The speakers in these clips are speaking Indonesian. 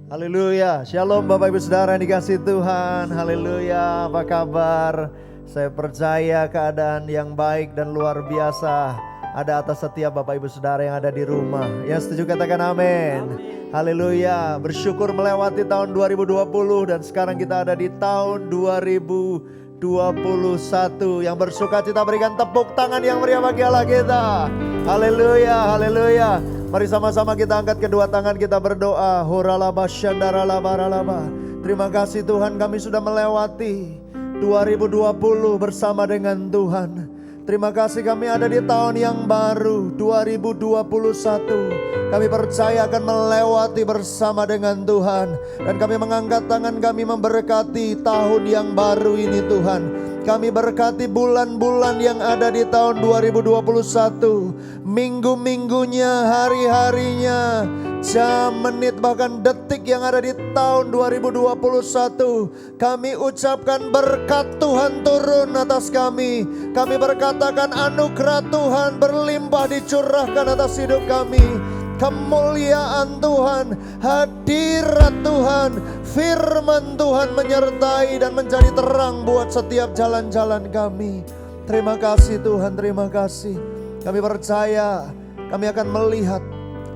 Haleluya, shalom Bapak Ibu Saudara yang dikasihi Tuhan. Haleluya, apa kabar? Saya percaya keadaan yang baik dan luar biasa ada atas setiap Bapak Ibu Saudara yang ada di rumah. Yang setuju katakan amin. Haleluya, bersyukur melewati tahun 2020 dan sekarang kita ada di tahun 2021. Yang bersuka cita berikan tepuk tangan yang meriah bagi Allah kita. Haleluya, haleluya. Mari sama-sama kita angkat kedua tangan, kita berdoa. Horalaba syandaralaba ralaba. Terima kasih Tuhan, kami sudah melewati 2020 bersama dengan Tuhan. Terima kasih kami ada di tahun yang baru 2021. Kami percaya akan melewati bersama dengan Tuhan. Dan kami mengangkat tangan kami memberkati tahun yang baru ini Tuhan. Kami berkati bulan-bulan yang ada di tahun 2021. Minggu-minggunya, hari-harinya, jam, menit, bahkan detik yang ada di tahun 2021. Kami ucapkan berkat Tuhan turun atas kami. Kami berkatakan anugerah Tuhan berlimpah dicurahkan atas hidup kami. Kemuliaan Tuhan, hadirat Tuhan, firman Tuhan menyertai dan menjadi terang buat setiap jalan-jalan kami. Terima kasih Tuhan, terima kasih. Kami percaya kami akan melihat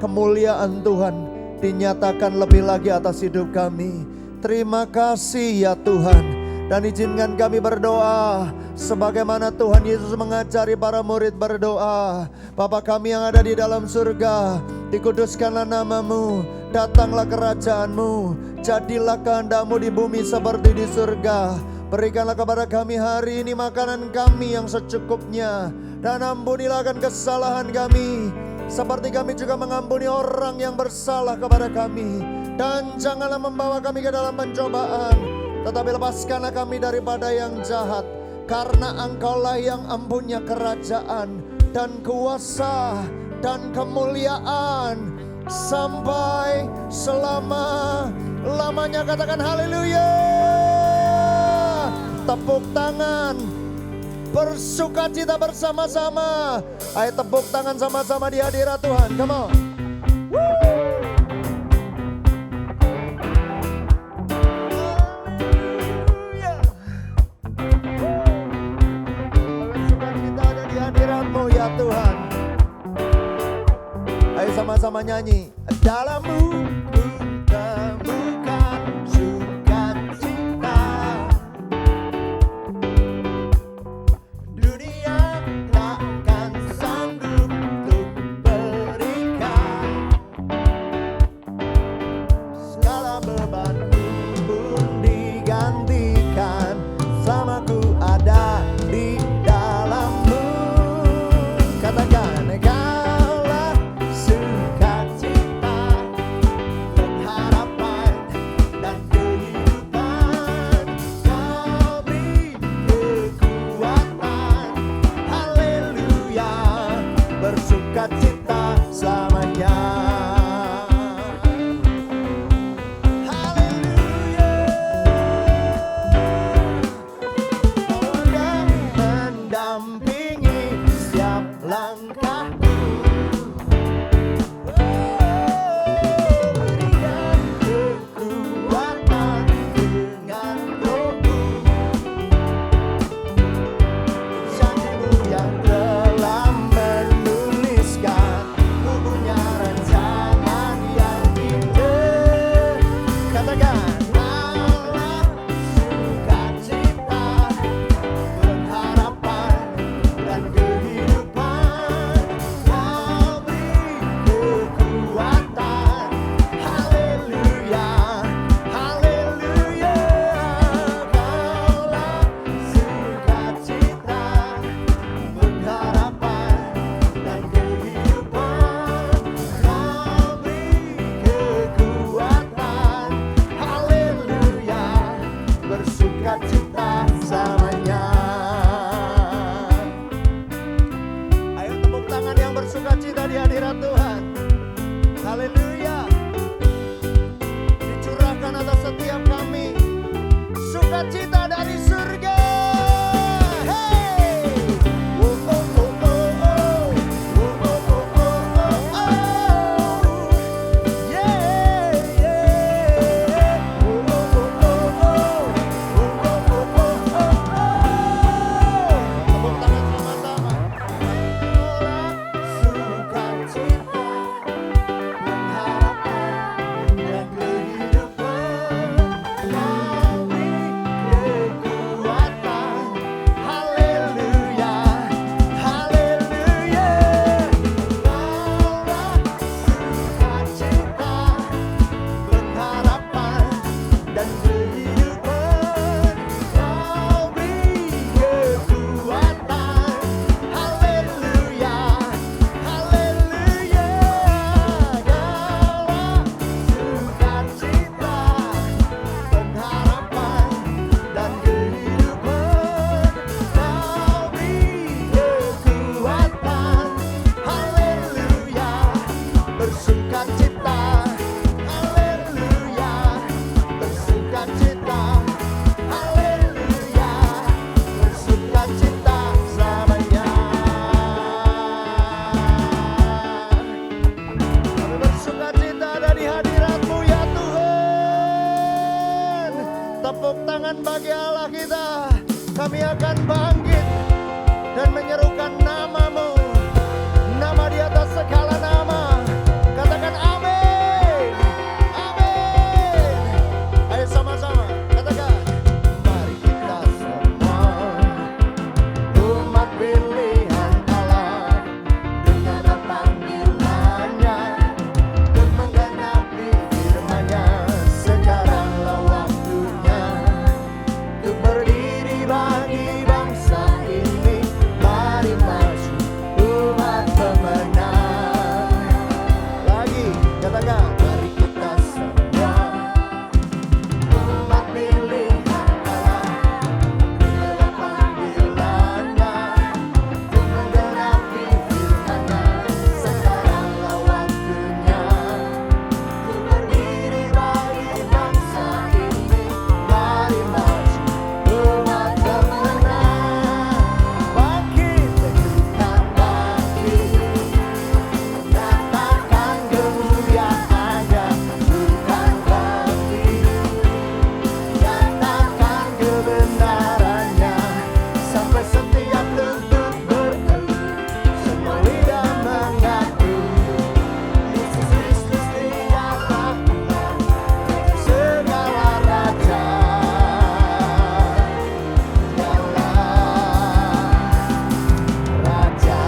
kemuliaan Tuhan dinyatakan lebih lagi atas hidup kami. Terima kasih ya Tuhan. Dan izinkan kami berdoa sebagaimana Tuhan Yesus mengajari para murid berdoa. Bapa kami yang ada di dalam surga, dikuduskanlah namamu, datanglah kerajaanmu, jadilah kehendak-Mu di bumi seperti di surga. Berikanlah kepada kami hari ini makanan kami yang secukupnya, dan ampunilah akan kesalahan kami, seperti kami juga mengampuni orang yang bersalah kepada kami. Dan janganlah membawa kami ke dalam pencobaan, tetapi lepaskanlah kami daripada yang jahat. Karena Engkaulah yang empunya kerajaan dan kuasa dan kemuliaan sampai selama-lamanya. Katakan haleluya. Tepuk tangan, bersukacita bersama-sama. Ayo tepuk tangan sama-sama di hadirat Tuhan. Come on. Ya Tuhan, ayo sama-sama nyanyi. Dalam-Mu ku temukan sukacita, dunia takkan sanggup untuk berikan. Segala bebanku pun digantikan, selamaku ada di dalam-Mu. Katakan, Engkaulah sukacita, pengharapan dan kehidupan. Kau beri kekuatan, haleluya, bersukacita selamanya. Haleluya. Kau akan mendampingi setiap langkahku. Berikan kekuatan dengan Roh-Mu, janji-Mu yang telah menuliskan, Ku punya rancangan yang indah. Katakan, Allah sukacita, pengharapan dan kehidupan. Kau beri kekuatan, haleluya, haleluya. Kaulah sukacita, pengharapan dan kehidupan. Kau beri kekuatan, haleluya, bersukacita selamanya. Ayo tepuk tangan yang bersukacita di hadirat Tuhan. Haleluya. Dicurahkan atas setiap kami sukacita dari surga. Hey! Oh, oh, oh, oh, oh. Oh, oh, oh, oh, oh, oh. Yeah, yeah. tepuk tangan bagi Allah kita. Kami akan bangkit dan menyerukan nama-Mu, nama di atas segala nama. Katakan amin, amin. Ayo sama-sama katakan. Mari kita semua umat pilihan Allah, dengar panggilannya untuk menggenapi firman-Nya. Sekaranglah waktunya untuk berdiri bagi bangsa ini. Mari maju umat pemenang. Lagi katakan, mari kita semua umat pilihan Allah, dengar panggilannya untuk menggenapi firman-Nya. Sekaranglah waktunya untuk berdiri bagi bangsa ini. Mari maju umat pemenang. Bangkit, teguhkan bangkit, nyatakan kemuliaan-Nya. Bukan bangkit, nyatakan kebenaran-Nya. Sampai setiap lutut bertelut, semua lidah mengaku Yesus Kristus Dialah Tuhan, segala raja. Dialah raja.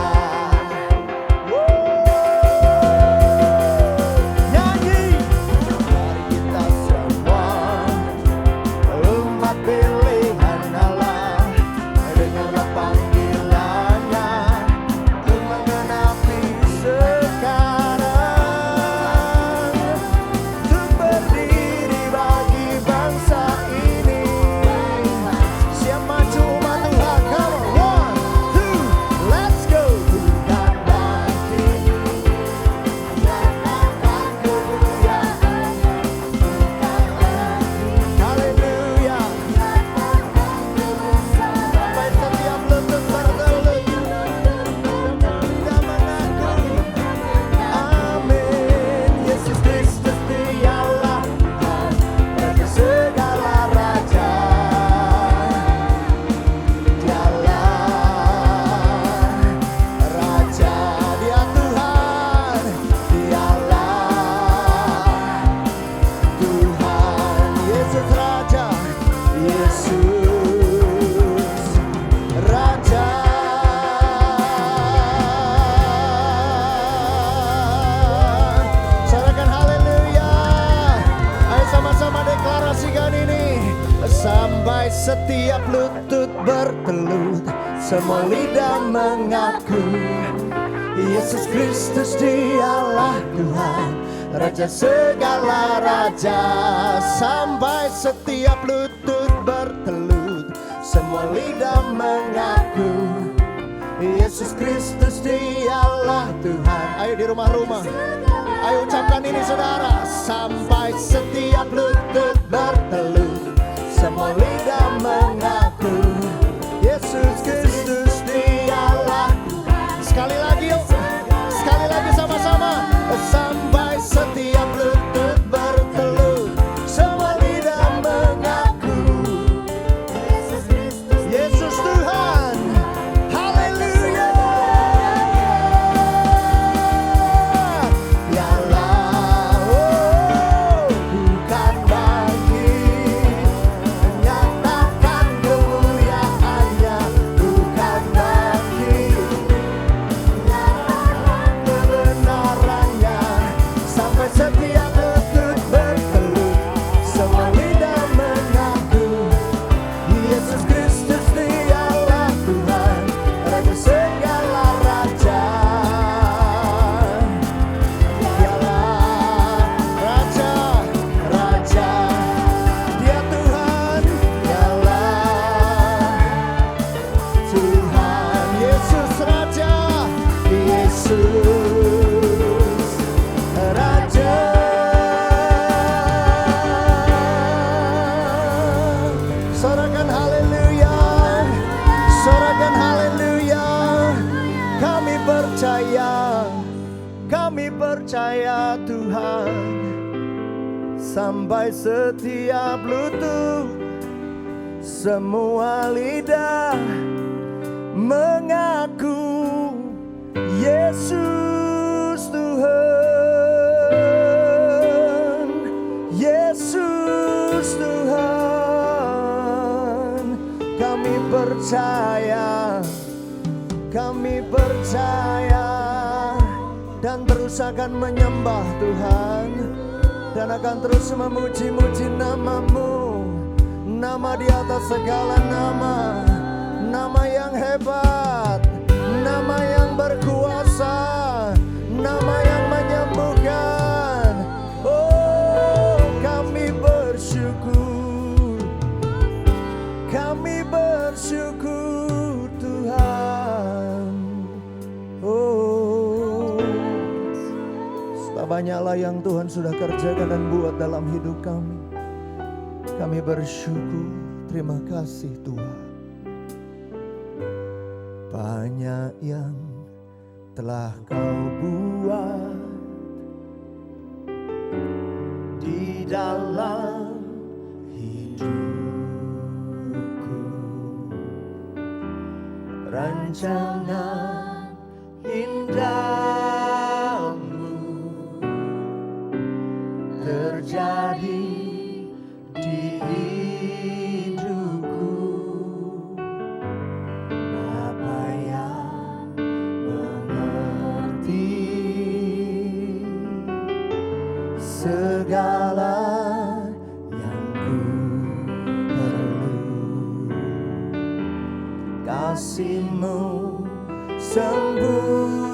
Nyanyi. Mari kita semua umat pilihan Allah, dengarlah panggilannya untuk menggenapi sekarang, untuk berdiri bagi bangsa ini. Siap maju umat Tuhan. Come on, 1, 2, let's go. Bukan bangkit, nyatakan kemuliaan-Nya. Bukan bangkit, haleluya. Sampai setiap lutut bertelut, kita mengaku amin. Yesus Kristus Dialah Tuhan, Raja segala raja. Dialah raja, Dia Tuhan, Dialah Tuhan. Yesus raja, Yesus raja. Sorakan haleluya. Ayo sama-sama deklarasikan ini. Sampai setiap lutut bertelut, semua lidah mengaku Yesus Kristus Dialah Tuhan, Raja segala raja. Sampai setiap lutut bertelut, semua lidah mengaku Yesus Kristus Dialah Tuhan. Ayo di rumah-rumah, ayo ucapkan ini saudara. Sampai setiap lutut bertelut, semua lidah mengaku Yesus Kristus Dialah Tuhan. Sekali lagi yuk, sekali lagi sama-sama. Sampai setiap lutut bertelut, semua lidah mengaku Yesus Tuhan. Haleluya. Dialah, bukan bangkit, nyatakan kemuliaan-Nya. Bukan bangkit, nyatakan kebenaran-Nya. Sampai setiap lutut bertelut, semua lidah mengaku Yesus Kristus Dialah Tuhan, Raja segala raja. Dialah raja, raja. Dia Tuhan, dialah Tuhan. Yesus raja, Yesus raja. Sorakan haleluya, sorakan haleluya. Kami percaya Tuhan, sampai setiap lutut semua lidah mengaku Yesus Tuhan, Yesus Tuhan. Kami percaya dan terus akan menyembah Tuhan, dan akan terus memuji-muji nama-Mu, nama di atas segala nama, nama yang hebat, nama yang berkuasa, nama yang menyembuhkan. Oh, kami bersyukur Tuhan. Oh, banyaklah yang Tuhan sudah kerjakan dan buat dalam hidup kami. Kami bersyukur, terima kasih Tuhan. Banyak yang telah Kau buat di dalam hidupku, rancangan indah-Mu terjadi di hidupku. Bapa yang mengerti segala yang ku perlu, kasih-Mu sempurna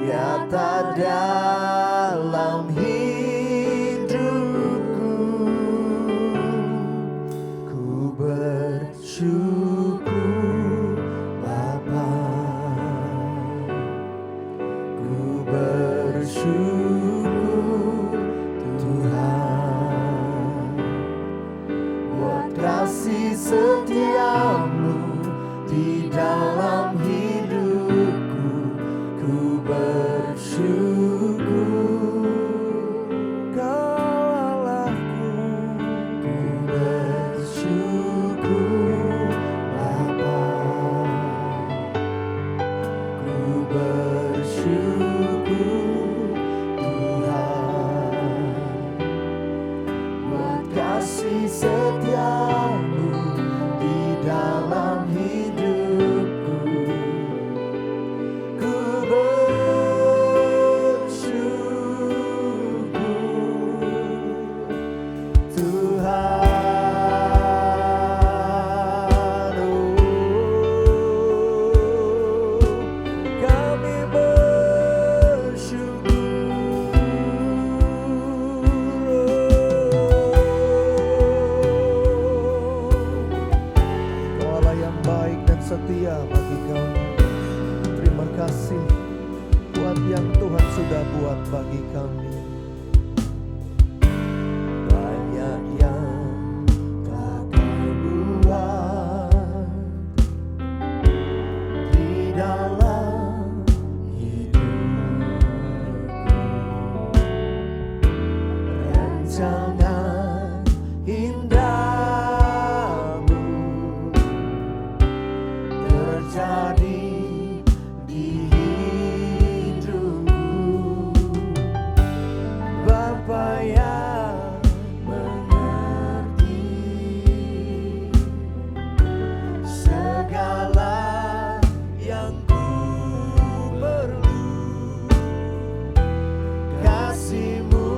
nyata dalam hidupku. Ku bersyukur Bapa, ku bersyukur Tuhan, buat kasih setia-Mu di dalam hidupku. Ku bersyukur Kau Allahku, ku bersyukur Bapa, ku bersyukur Tuhan, buat kasih setia-Mu di dalam hidupku. Ku bersyukur Tuhan. Kami bersyukur. Kau Allah yang baik dan setia bagi kami. Terima kasih buat yang Tuhan sudah buat bagi kami. Banyak yang telah Kau buat di dalam hidupku, rancangan indah-Mu terjadi di hidupku. Bapa yang mengerti segala yang ku perlu, kasih-Mu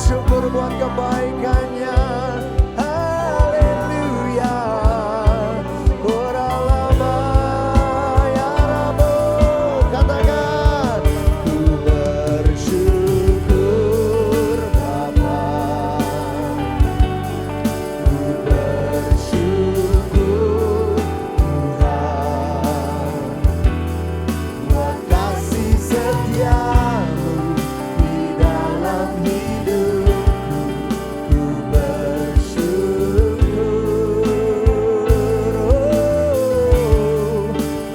bersyukur buat kebaikannya. Haleluya. Kuralama ya Rabu. Katakan, ku bersyukur Bapa. Ku bersyukur Tuhan buat kasih setiamu di dalam hidupku. Ku bersyukur,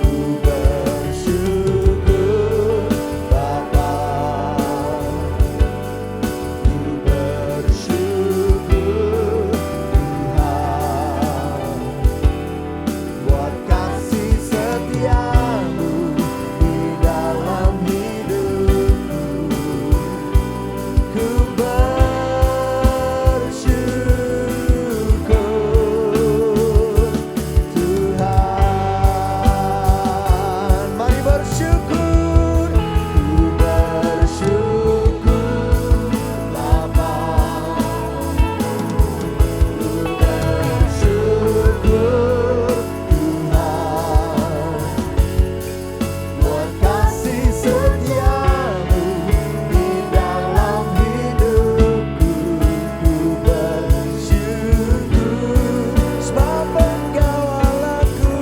ku bersyukur Bapa. Ku bersyukur Tuhan buat kasih setiamu di dalam hidupku. Ku bersyukur Tuhan. Mari bersyukur. Ku bersyukur Bapa. Ku bersyukur Tuhan buat kasih setiamu di dalam hidupku. Ku bersyukur sebab Engkau Allahku.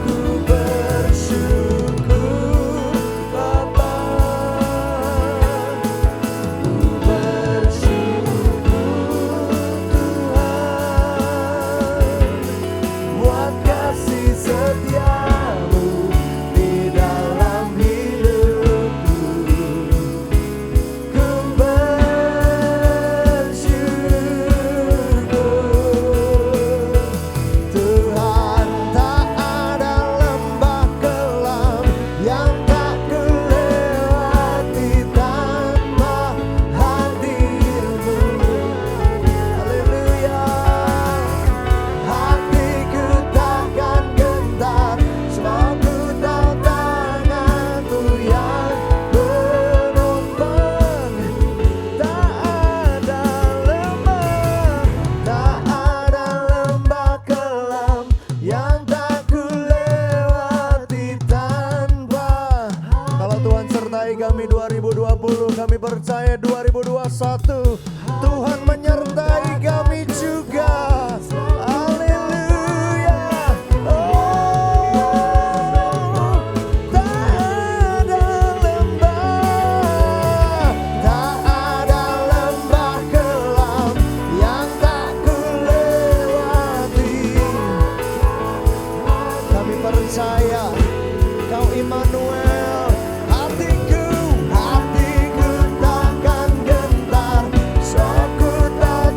Ku bersyukur Bapa. Ku bersyukur Tuhan buat kasih setiamu di dalam hidupku. Ku bersyukur Tuhan. Tak ada lembah kelam yang tak kulewati tanpa hadirmu. Haleluya. Hatiku takkan gentar sebab ku tahu tanganmu yang menopang. Tak ada lembah kelam yang tak kulewati tanpa. Kalau Tuhan sertai kami 2020, kami percaya 2021 Tuhan menyertai kami juga. Haleluya. Oh, tak ada lembah kelam yang tak kulewati. Kami percaya Kau Immanuel. Hatiku takkan gentar, so ku tahu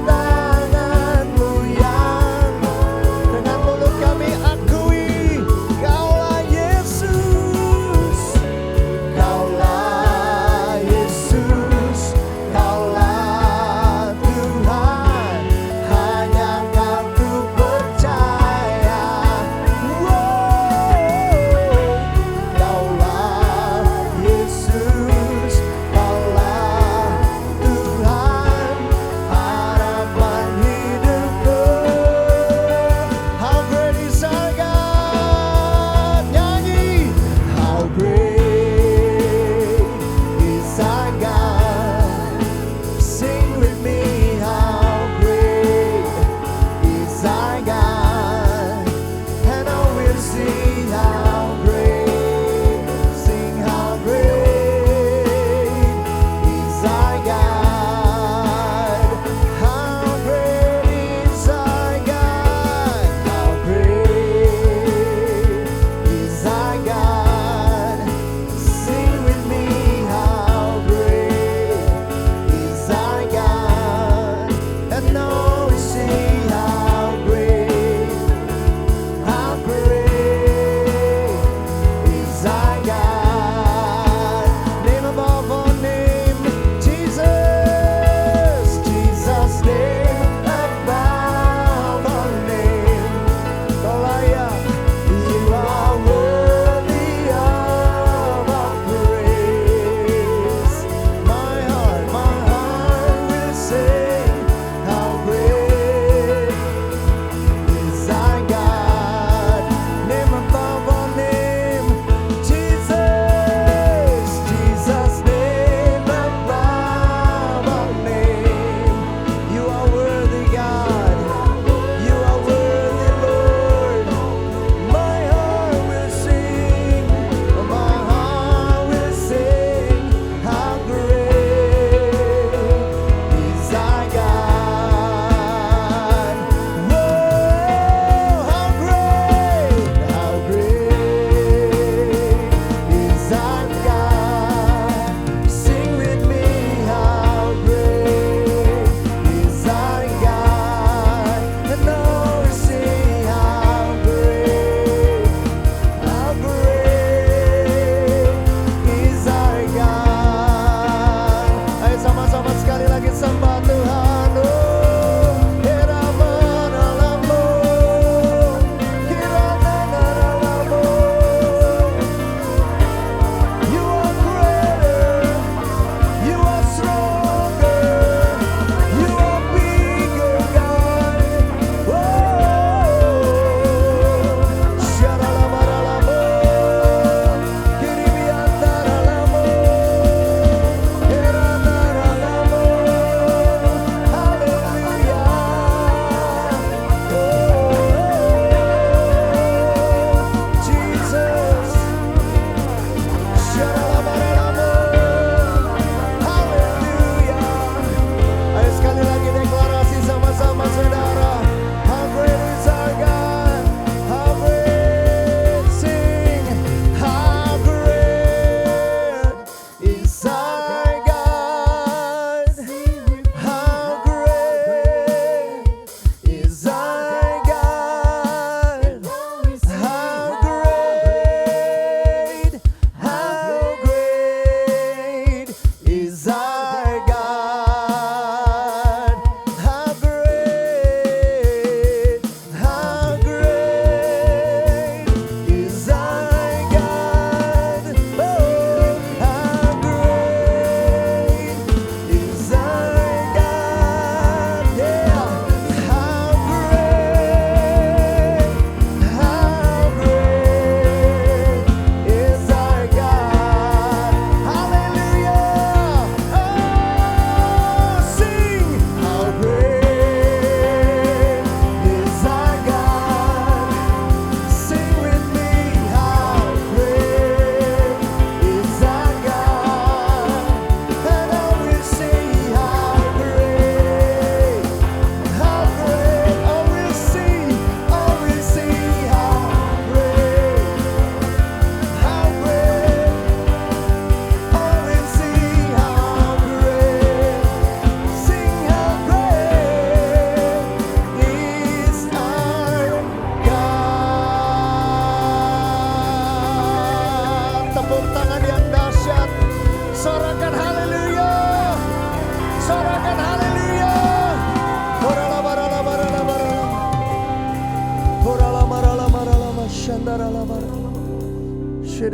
Oh,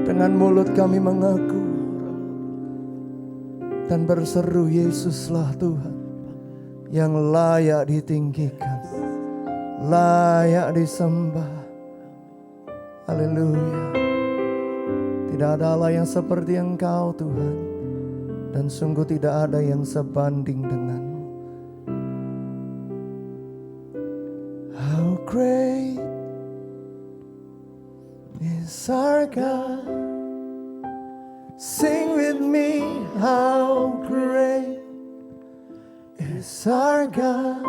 dengan mulut kami mengaku dan berseru, Yesuslah Tuhan yang layak ditinggikan, layak disembah. Haleluya. Tidak ada Allah yang seperti Engkau Tuhan, dan sungguh tidak ada yang sebanding denganmu. How great is our God. Sing with me, how great is our God.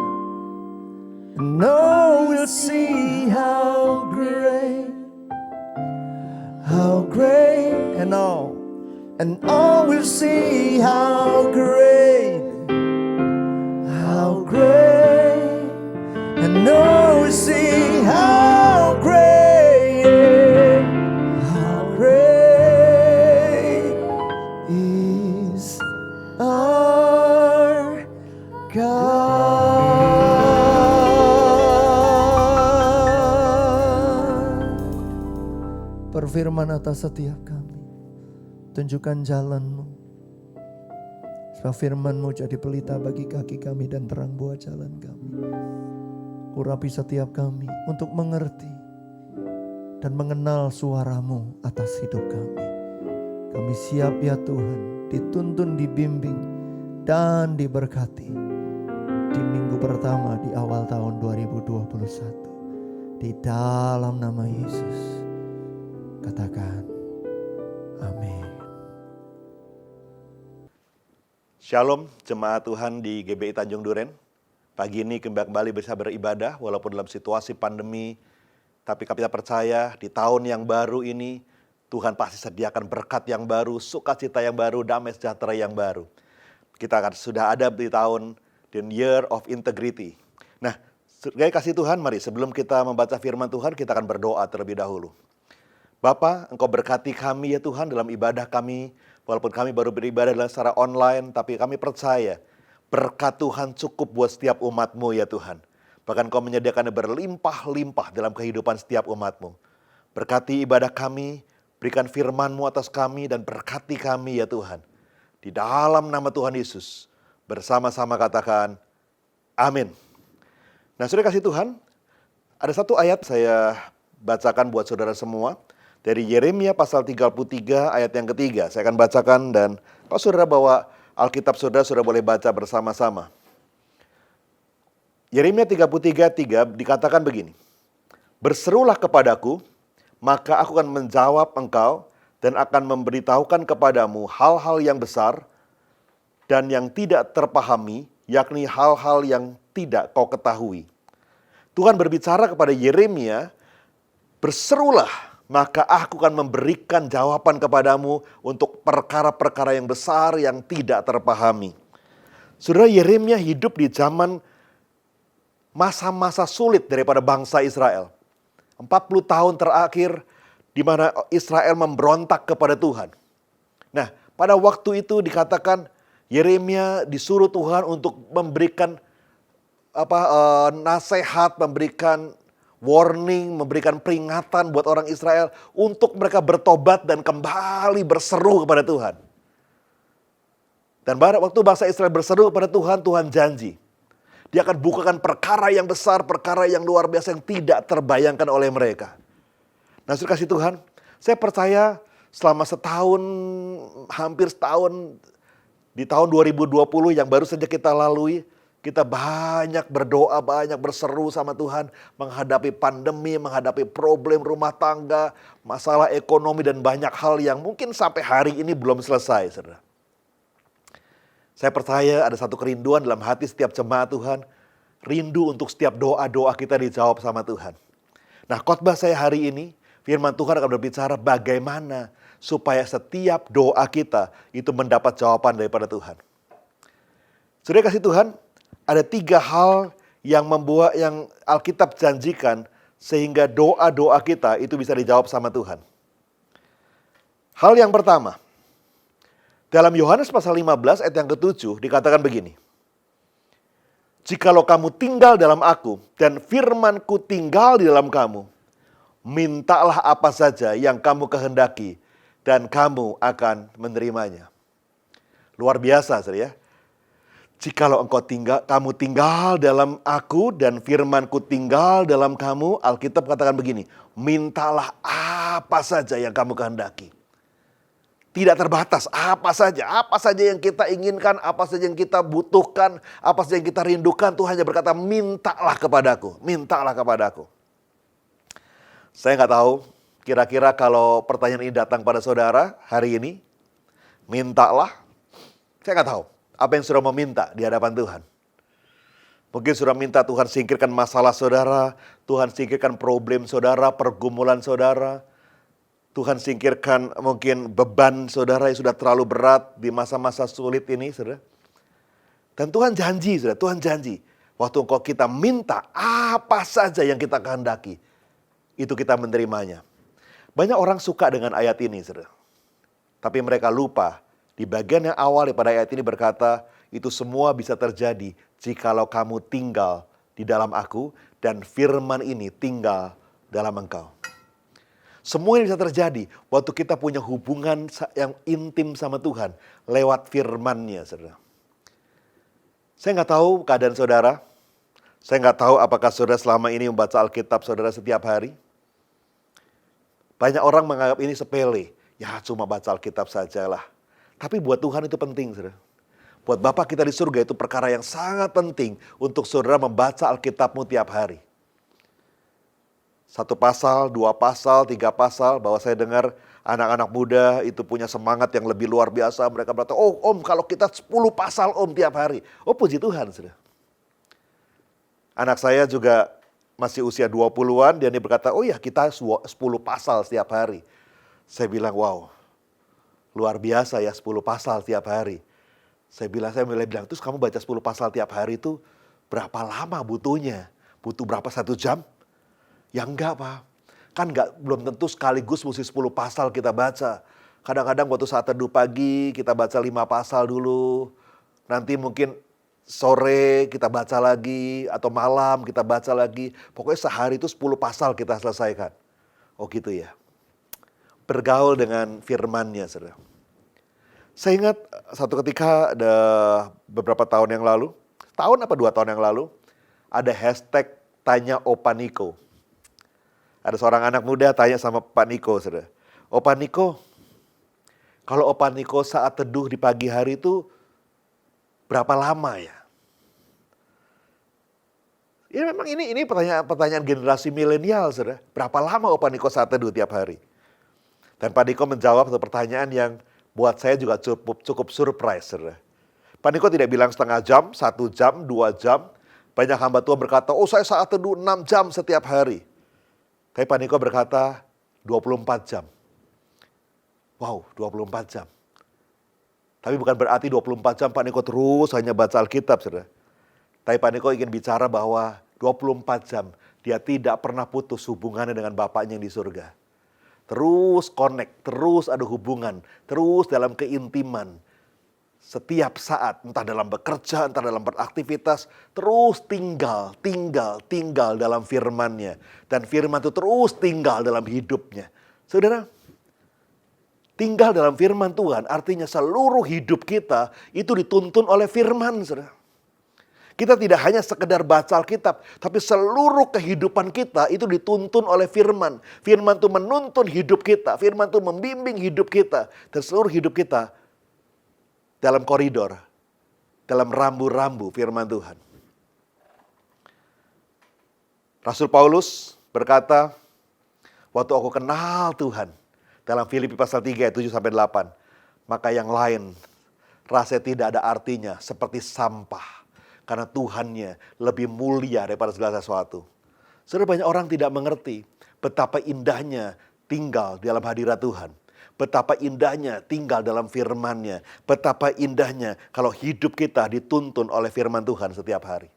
And all will see how great, and all will see how great, and all will see how great is our God. Berfirman atas setiap kami, tunjukkan jalan-Mu, sebab firman-Mu jadi pelita bagi kaki kami dan terang buat jalan kami. Urapi setiap kami untuk mengerti dan mengenal suara-Mu atas hidup kami. Kami siap ya Tuhan, dituntun, dibimbing, dan diberkati di minggu pertama di awal tahun 2021. Di dalam nama Yesus, katakan amin. Shalom jemaat Tuhan di GBI Tanjung Duren. Pagi ini kembali bisa beribadah walaupun dalam situasi pandemi. Tapi kita percaya di tahun yang baru ini Tuhan pasti sediakan berkat yang baru, sukacita yang baru, damai sejahtera yang baru. Kita akan sudah ada di tahun the year of integrity. Nah, sebagai kasih Tuhan, mari sebelum kita membaca firman Tuhan, kita akan berdoa terlebih dahulu. Bapa, Engkau berkati kami ya Tuhan dalam ibadah kami. Walaupun kami baru beribadah secara online, tapi kami percaya berkat Tuhan cukup buat setiap umat-Mu ya Tuhan. Bahkan Engkau menyediakannya berlimpah-limpah dalam kehidupan setiap umat-Mu. Berkati ibadah kami, berikan firman-Mu atas kami dan berkati kami ya Tuhan. Di dalam nama Tuhan Yesus, bersama-sama katakan amin. Nah, saudara kasih Tuhan, ada satu ayat saya bacakan buat saudara semua. Dari Yeremia pasal 33 ayat yang ketiga. Saya akan bacakan dan kalau saudara bawa Alkitab saudara boleh baca bersama-sama. Yeremia 33:3 dikatakan begini. Berserulah kepadaku, maka aku akan menjawab engkau dan akan memberitahukan kepadamu hal-hal yang besar dan yang tidak terpahami, yakni hal-hal yang tidak kau ketahui. Tuhan berbicara kepada Yeremia, berserulah, maka aku akan memberikan jawaban kepadamu untuk perkara-perkara yang besar yang tidak terpahami. Saudara, Yeremia hidup di zaman masa-masa sulit daripada bangsa Israel. 40 tahun terakhir di mana Israel memberontak kepada Tuhan. Nah, pada waktu itu dikatakan Yeremia disuruh Tuhan untuk memberikan nasihat, memberikan warning, memberikan peringatan buat orang Israel untuk mereka bertobat dan kembali berseru kepada Tuhan. Dan pada waktu bangsa Israel berseru kepada Tuhan, Tuhan janji Dia akan bukakan perkara yang besar, perkara yang luar biasa yang tidak terbayangkan oleh mereka. Nah, saudara kasih Tuhan, saya percaya selama setahun, hampir setahun, di tahun 2020 yang baru saja kita lalui, kita banyak berdoa, banyak berseru sama Tuhan, menghadapi pandemi, menghadapi problem rumah tangga, masalah ekonomi, dan banyak hal yang mungkin sampai hari ini belum selesai, saudara. Saya percaya ada satu kerinduan dalam hati setiap jemaat Tuhan, rindu untuk setiap doa-doa kita dijawab sama Tuhan. Nah, khotbah saya hari ini, firman Tuhan akan berbicara bagaimana supaya setiap doa kita itu mendapat jawaban daripada Tuhan. Saudara kasih Tuhan, ada 3 hal yang membuat yang Alkitab janjikan sehingga doa-doa kita itu bisa dijawab sama Tuhan. Hal yang pertama, dalam Yohanes pasal 15 ayat yang ke-7 dikatakan begini. Jikalau kamu tinggal dalam aku dan firman-Ku tinggal di dalam kamu, mintalah apa saja yang kamu kehendaki dan kamu akan menerimanya. Luar biasa, saudara ya. Jikalau kamu tinggal dalam aku dan firman-Ku tinggal dalam kamu, Alkitab katakan begini, mintalah apa saja yang kamu kehendaki. Tidak terbatas, apa saja yang kita inginkan, apa saja yang kita butuhkan, apa saja yang kita rindukan, Tuhan hanya berkata, mintalah kepadaku, mintalah kepadaku. Saya nggak tahu, kira-kira kalau pertanyaan ini datang pada saudara hari ini, mintalah, saya nggak tahu apa yang saudara meminta di hadapan Tuhan. Mungkin saudara minta Tuhan singkirkan masalah saudara, Tuhan singkirkan problem saudara, pergumulan saudara, Tuhan singkirkan mungkin beban saudara yang sudah terlalu berat di masa-masa sulit ini, saudara. Dan Tuhan janji, saudara, Tuhan janji. Waktu kita minta apa saja yang kita kehendaki, itu kita menerimanya. Banyak orang suka dengan ayat ini, saudara. Tapi mereka lupa, di bagian yang awal daripada ayat ini berkata, itu semua bisa terjadi jikalau kamu tinggal di dalam aku dan firman ini tinggal dalam engkau. Semua ini bisa terjadi waktu kita punya hubungan yang intim sama Tuhan lewat firman-Nya, saudara. Saya nggak tahu keadaan saudara. Saya nggak tahu apakah saudara selama ini membaca Alkitab saudara setiap hari. Banyak orang menganggap ini sepele. Ya cuma baca Alkitab sajalah. Tapi buat Tuhan itu penting, saudara. Buat Bapa kita di surga itu perkara yang sangat penting untuk saudara membaca Alkitabmu tiap hari. 1 pasal, 2 pasal, 3 pasal, bahwa saya dengar anak-anak muda itu punya semangat yang lebih luar biasa. Mereka berkata, oh om kalau kita 10 pasal om tiap hari. Oh puji Tuhan, saudara. Anak saya juga masih usia 20-an, dia berkata, oh ya kita 10 pasal setiap hari. Saya bilang, wow, luar biasa ya 10 pasal tiap hari. Saya mulai bilang, terus kamu baca 10 pasal tiap hari itu berapa lama butuhnya? Butuh berapa 1 jam? Ya enggak, Pak. Kan belum tentu sekaligus mesti 10 pasal kita baca. Kadang-kadang waktu saat teduh pagi kita baca 5 pasal dulu. Nanti mungkin sore kita baca lagi atau malam kita baca lagi. Pokoknya sehari itu 10 pasal kita selesaikan. Oh gitu ya. Bergaul dengan firman-Nya, saudara. Saya ingat satu ketika ada beberapa tahun yang lalu, tahun apa 2 tahun yang lalu, ada hashtag tanya Opa Niko. Ada seorang anak muda tanya sama Pak Niko, saudara. Opa Niko, kalau Opa Niko saat teduh di pagi hari itu berapa lama ya? Ya memang ini pertanyaan generasi milenial, saudara. Berapa lama Opa Niko saat teduh tiap hari? Dan Pak Niko menjawab satu pertanyaan yang buat saya juga cukup surprise, saudara. Pak Niko tidak bilang setengah jam, 1 jam, 2 jam. Banyak hamba Tuhan berkata, oh saya saat teduh 6 jam setiap hari. Tapi Pak Niko berkata 24 jam. Wow, 24 jam. Tapi bukan berarti 24 jam Pak Niko terus hanya baca Alkitab, saudara. Tapi Pak Niko ingin bicara bahwa 24 jam dia tidak pernah putus hubungannya dengan Bapaknya yang di surga. Terus connect, terus ada hubungan, terus dalam keintiman. Setiap saat, entah dalam bekerja, entah dalam beraktivitas, terus tinggal dalam firman-Nya. Dan firman itu terus tinggal dalam hidupnya. Saudara, tinggal dalam firman Tuhan artinya seluruh hidup kita itu dituntun oleh firman, saudara. Kita tidak hanya sekedar baca Alkitab, tapi seluruh kehidupan kita itu dituntun oleh firman. Firman itu menuntun hidup kita, firman itu membimbing hidup kita. Dan seluruh hidup kita dalam koridor, dalam rambu-rambu firman Tuhan. Rasul Paulus berkata, waktu aku kenal Tuhan, dalam Filipi pasal 3 ayat 7-8, maka yang lain rasanya tidak ada artinya seperti sampah. Karena Tuhannya lebih mulia daripada segala sesuatu. Saudara, banyak orang tidak mengerti betapa indahnya tinggal di dalam hadirat Tuhan. Betapa indahnya tinggal dalam firman-Nya. Betapa indahnya kalau hidup kita dituntun oleh firman Tuhan setiap hari.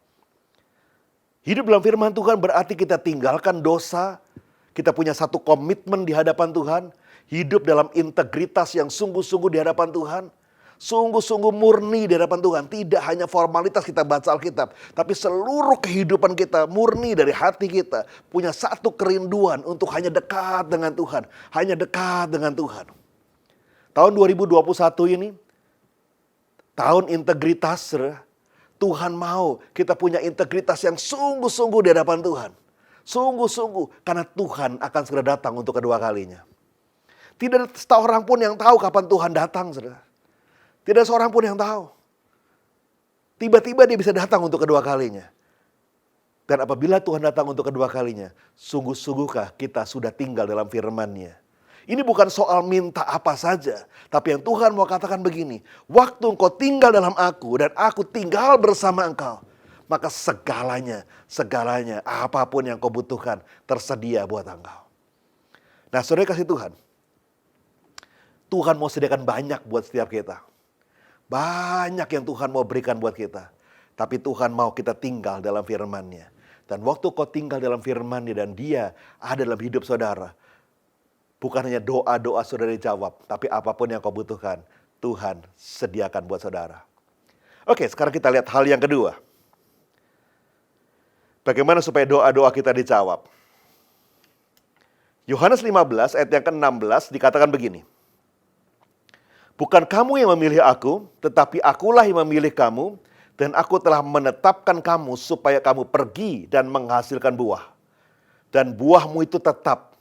Hidup dalam firman Tuhan berarti kita tinggalkan dosa. Kita punya satu komitmen di hadapan Tuhan. Hidup dalam integritas yang sungguh-sungguh di hadapan Tuhan. Sungguh-sungguh murni di hadapan Tuhan. Tidak hanya formalitas kita baca Alkitab. Tapi seluruh kehidupan kita murni dari hati kita. Punya satu kerinduan untuk hanya dekat dengan Tuhan. Hanya dekat dengan Tuhan. Tahun 2021 ini, tahun integritas, saudara. Tuhan mau kita punya integritas yang sungguh-sungguh di hadapan Tuhan. Sungguh-sungguh, karena Tuhan akan segera datang untuk kedua kalinya. Tidak ada seorang pun yang tahu kapan Tuhan datang, saudara. Tidak ada seorang pun yang tahu. Tiba-tiba dia bisa datang untuk kedua kalinya. Dan apabila Tuhan datang untuk kedua kalinya, sungguh-sungguhkah kita sudah tinggal dalam firman-Nya? Ini bukan soal minta apa saja. Tapi yang Tuhan mau katakan begini. Waktu engkau tinggal dalam aku dan aku tinggal bersama engkau. Maka segalanya, apapun yang kau butuhkan tersedia buat engkau. Nah, saudara kasih Tuhan. Tuhan mau sediakan banyak buat setiap kita. Banyak yang Tuhan mau berikan buat kita. Tapi Tuhan mau kita tinggal dalam firman-Nya. Dan waktu kau tinggal dalam firman-Nya dan Dia ada dalam hidup saudara. Bukan hanya doa-doa saudara dijawab. Tapi apapun yang kau butuhkan, Tuhan sediakan buat saudara. Oke, sekarang kita lihat hal yang kedua. Bagaimana supaya doa-doa kita dijawab? Yohanes 15 ayat yang ke-16 dikatakan begini. Bukan kamu yang memilih aku, tetapi akulah yang memilih kamu, dan aku telah menetapkan kamu supaya kamu pergi dan menghasilkan buah. Dan buahmu itu tetap,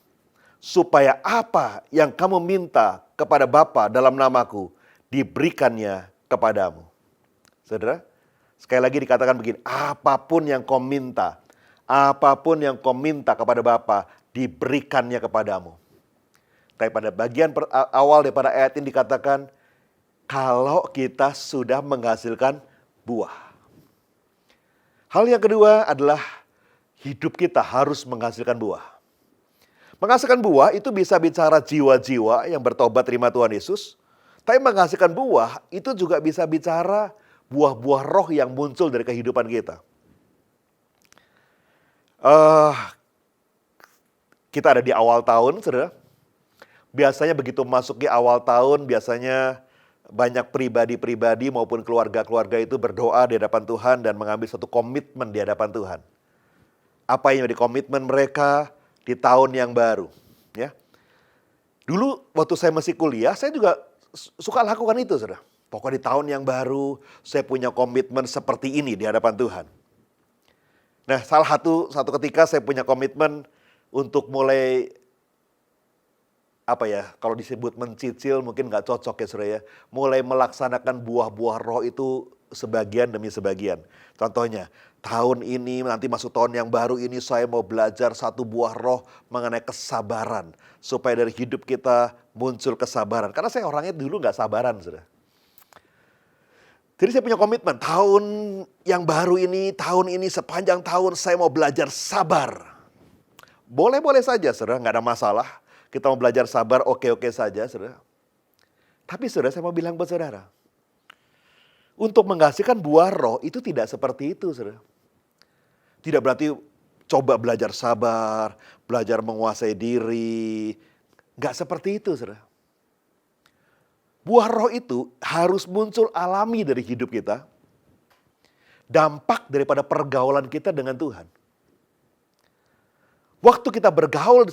supaya apa yang kamu minta kepada Bapa dalam namaku, diberikannya kepadamu. Saudara, sekali lagi dikatakan begini, apapun yang kau minta kepada Bapa, diberikannya kepadamu. Tapi pada bagian awal daripada ayat ini dikatakan, kalau kita sudah menghasilkan buah. Hal yang kedua adalah hidup kita harus menghasilkan buah. Menghasilkan buah itu bisa bicara jiwa-jiwa yang bertobat terima Tuhan Yesus. Tapi menghasilkan buah itu juga bisa bicara buah-buah roh yang muncul dari kehidupan kita. Kita ada di awal tahun, saudara. Biasanya begitu masuk di awal tahun, biasanya banyak pribadi-pribadi maupun keluarga-keluarga itu berdoa di hadapan Tuhan dan mengambil satu komitmen di hadapan Tuhan. Apa yang menjadi komitmen mereka di tahun yang baru? Ya. Dulu waktu saya masih kuliah, saya juga suka lakukan itu, saudara. Pokoknya di tahun yang baru, saya punya komitmen seperti ini di hadapan Tuhan. Nah, satu ketika saya punya komitmen untuk mulai kalau disebut mencicil mungkin nggak cocok ya saudara ya. Mulai melaksanakan buah-buah roh itu sebagian demi sebagian. Contohnya, tahun ini nanti masuk tahun yang baru ini saya mau belajar satu buah roh mengenai kesabaran. Supaya dari hidup kita muncul kesabaran. Karena saya orangnya dulu nggak sabaran saudara. Jadi saya punya komitmen, tahun yang baru ini, tahun ini sepanjang tahun saya mau belajar sabar. Boleh-boleh saja saudara, nggak ada masalah. Kita mau belajar sabar, oke-oke saja, saudara. Tapi saudara, saya mau bilang buat saudara. Untuk menghasilkan buah roh itu tidak seperti itu, saudara. Tidak berarti coba belajar sabar, belajar menguasai diri. Nggak seperti itu, saudara. Buah roh itu harus muncul alami dari hidup kita. Dampak daripada pergaulan kita dengan Tuhan. Waktu kita bergaul